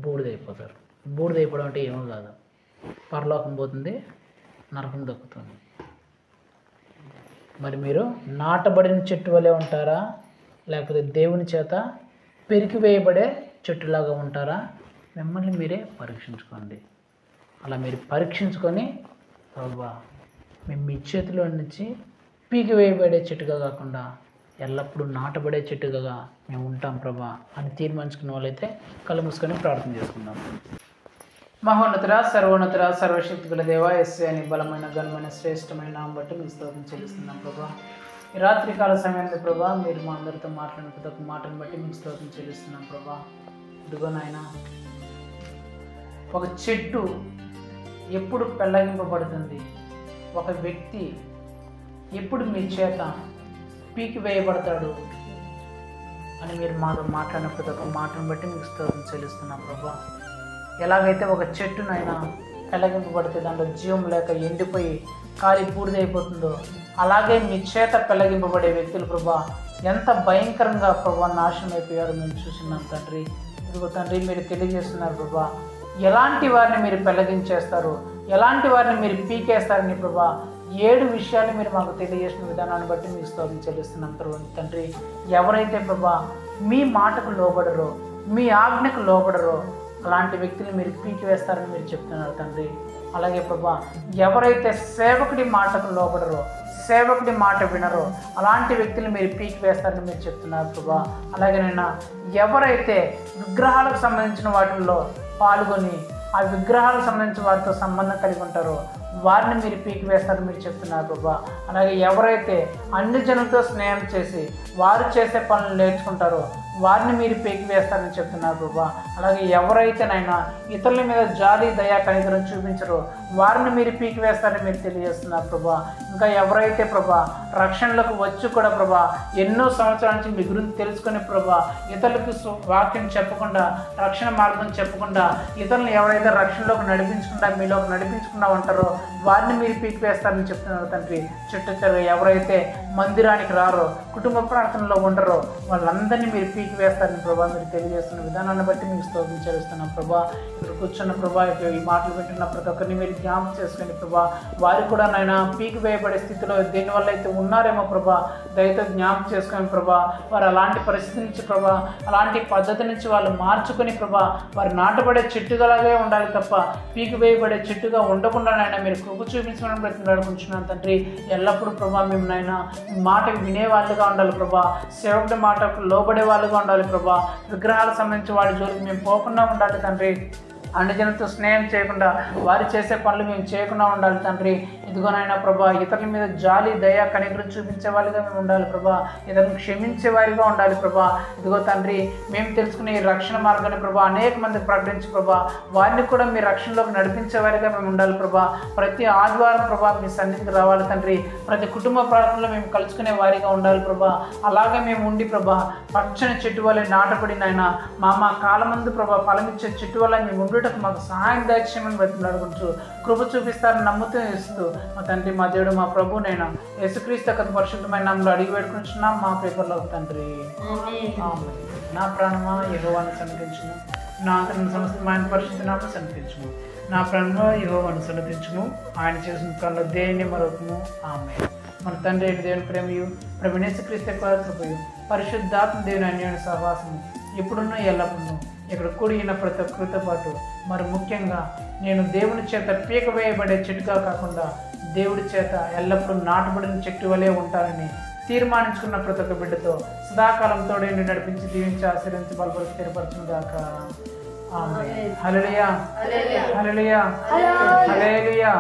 బూడిదైపోతారు. బూడిదైపోవడం అంటే ఏమో కాదు, పరలోకం పోతుంది, నరకం దక్కుతుంది. మరి మీరు నాటబడిన చెట్టు వలె ఉంటారా, లేకపోతే దేవుని చేత పెరికివేయబడే చెట్టులాగా ఉంటారా? మిమ్మల్ని మీరే పరీక్షించుకోండి. అలా మీరు పరీక్షించుకొని ప్రభువా మేము మీ చేతిలో నుంచి పీకివేయబడే చెట్టుగా కాకుండా ఎల్లప్పుడూ నాటబడే చెట్టుగా మేము ఉంటాం ప్రభా అని తీర్మానించుకున్న వాళ్ళైతే కళ్ళు మూసుకొని ప్రార్థన చేసుకుందాం. మహోన్నతుడ, సర్వోన్నతుడ, సర్వశక్తి గల దేవా, యేసయ్య అని బలమైన ఘనమైన శ్రేష్టమైన నామం బట్టి మీకు స్తోత్రం చెల్లిస్తున్నాం ప్రభా. ఈ రాత్రికాల సమయంలో ప్రభా మీరు మా అందరితో మాట్లాడిన ప్రతి ఒక్క మాటను బట్టి మీకు స్తోత్రం చెల్లిస్తున్నాం ప్రభా. ఇదిగో నాయన, ఒక చెట్టు ఎప్పుడు పెళ్ళగింపబడుతుంది, ఒక వ్యక్తి ఎప్పుడు మీ చేత పీకి వేయబడతాడు అని మీరు మాతో మాట్లాడిన ప్రతి ఒక్క మాటను బట్టి మీకు స్తోత్రం చెల్లిస్తున్నాం ప్రభా. ఎలాగైతే ఒక చెట్టునైనా పెళ్ళగింపబడితే దాంట్లో జీవం లేక ఎండిపోయి కాలి బూడిదైపోతుందో అలాగే మీ చేత పెళ్ళగింపబడే వ్యక్తులు ప్రభా ఎంత భయంకరంగా ప్రభా నాశనం అయిపోయారో మేము చూస్తున్నాం తండ్రి. ఇదిగో తండ్రి మీరు తెలియజేస్తున్నారు ప్రభా ఎలాంటి వారిని మీరు పెళ్ళగించేస్తారు, ఎలాంటి వారిని మీరు పీకేస్తారని ప్రభా 7 విషయాలు మీరు మాకు తెలియజేసిన విధానాన్ని బట్టి మీకు స్తోత్రం చెల్లిస్తున్నాం తండ్రి. ఎవరైతే ప్రభా మీ మాటకు లోబడరో, మీ ఆజ్ఞకు లోబడరో అలాంటి వ్యక్తులు మీరు పీకివేస్తారని మీరు చెప్తున్నారు తండ్రి. అలాగే ప్రభా ఎవరైతే సేవకుడి మాటకు లోబడరో, సేవకుడి మాట వినరో అలాంటి వ్యక్తులు మీరు పీకివేస్తారని మీరు చెప్తున్నారు ప్రభా. అలాగే నైనా ఎవరైతే విగ్రహాలకు సంబంధించిన వాటిల్లో పాల్గొని ఆ విగ్రహాలకు సంబంధించిన వాటితో సంబంధం కలిగి ఉంటారో వారిని మీరు పీకివేస్తారని మీరు చెప్తున్నారు ప్రభా. అలాగే ఎవరైతే అన్ని జనులతో స్నేహం చేసి వారు చేసే పనులు నేర్చుకుంటారో వారిని మీరు పీకివేస్తారని చెప్తున్నారు ప్రభా. అలాగే ఎవరైతేనైనా ఇతరుల మీద జాలి దయా కనికరం చూపించరో వారిని మీరు పీకివేస్తారని మీరు తెలియజేస్తున్నారు ప్రభా. ఇంకా ఎవరైతే ప్రభా రక్షణలకు వచ్చి కూడా ప్రభా ఎన్నో సంవత్సరాల నుంచి మీ గురించి తెలుసుకుని ప్రభా ఇతరులకు వాక్యం చెప్పకుండా, రక్షణ మార్గం చెప్పకుండా ఇతరులను ఎవరైతే రక్షణలోకి నడిపించకుండా మీలోకి నడిపించకుండా ఉంటారో వారిని మీరు పీకివేస్తారని చెప్తున్నారు తండ్రి. చుట్టూ ఎవరైతే మందిరానికి రారో, కుటుంబ ప్రార్థనలో ఉండరో వాళ్ళందరినీ మీరు పీకివేస్తారని ప్రభా మీరు తెలియజేస్తున్న విధానాన్ని బట్టి మీకు స్తోత్రం చెల్లిస్తున్నాం ప్రభా. ఇక్కడ కూర్చున్న ప్రభా ఈ మాటలు వింటున్న ప్రతి ఒక్కరిని మీరు జ్ఞాపకం చేసుకుని ప్రభా వారు కూడా నాయన పీకివేయబడే స్థితిలో దేనివల్ల అయితే ఉన్నారేమో ప్రభా దయతో జ్ఞాపకం చేసుకుని ప్రభా వారు అలాంటి పరిస్థితి నుంచి ప్రభా అలాంటి పద్ధతి నుంచి వాళ్ళు మార్చుకొని ప్రభా వారు నాటబడే చెట్టుగలాగే ఉండాలి తప్ప పీకివేయబడే చెట్టుగా ఉండకుండా నాయన మీరు కృప చూపించమని బ్రతిమలాడుకుంటున్నాను తండ్రి. ఎల్లప్పుడూ ప్రభా మేము నాయన మాటకు వినేవాళ్ళుగా ఉండాలి ప్రభా, సేవకుడి మాటకు లోబడే వాళ్ళుగా ఉండాలి ప్రభా, విగ్రహాలకు సంబంధించి వాడి జోలికి మేము పోకుండా ఉండాలి తండ్రి. అన్ని జనులతో స్నేహం చేయకుండా వారు చేసే పనులు మేము చేయకుండా ఉండాలి తండ్రి. ఇదిగోనైనా ప్రభా ఇతరుల మీద జాలి దయ కనికరం చూపించే వాళ్ళుగా మేము ఉండాలి ప్రభా, ఇతరులను క్షమించే వారిగా ఉండాలి ప్రభా. ఇదిగో తండ్రి మేము తెలుసుకునే ఈ రక్షణ మార్గాన్ని ప్రభా అనేక మందికి ప్రకటించి ప్రభా వారిని కూడా మీ రక్షణలోకి నడిపించే వారిగా మేము ఉండాలి ప్రభా. ప్రతి ఆదివారం ప్రభా మీ సన్నిధికి రావాలి తండ్రి, ప్రతి కుటుంబ ప్రార్థనలో మేము కలుసుకునే వారిగా ఉండాలి ప్రభా. అలాగే మేము ఉండి ప్రభా పచ్చని చెట్టు వల్ల నాటబడినైన మా కాలమందు ప్రభా ఫలమిచ్చే చెట్టు వల్ల మేము ఉండటం మాకు సహాయం దయచేయమని బ్రతిమలాడుకుంటూ కృప చూపిస్తారని నమ్ముతూ ఇస్తూ మా తండ్రి మా దేవుడు మా ప్రభు నైనా యేసుక్రీస్తు యొక్క పరిశుద్ధమైన నామములో అడిగి పెట్టుకుంటున్నాం మా పేపర్లో తండ్రి. నా ప్రాణమా యెహోవాను సన్నిధించుము, నా ఆత్మను సమస్తమైన పరిశుద్ధ నామమున సన్నిధించుము. నా ప్రాణమా యెహోవాను సన్నిధించుము, ఆయన చేసిన పనులు దేన్ని మరొకము. ఆమేన్. మన తండ్రి దేవుని ప్రేమయు ప్రభు యేసుక్రీస్తు యొక్క కృపయు పరిశుద్ధాత్మ దేవుని అన్యోన్య సహవాసము ఎప్పుడున్న ఎల్లప్పుడూ ఇక్కడ కూడిన ప్రతి ఒక్కరితో పాటు మరి ముఖ్యంగా నేను దేవుని చేత పీకవేయబడే చెట్టుగా కాకుండా దేవుడి చేత ఎల్లప్పుడూ నాటబడిన చెట్టు వలె ఉంటానని తీర్మానించుకున్న ప్రతి ఒక్క బిడ్డతో సదాకాలంతో నడిపించి దీవించి ఆశీర్వించి బలపరిచి స్థిరపరచును గాక. ఆమేన్. హల్లెలూయా హల్లెలూయా హల్లెలూయా.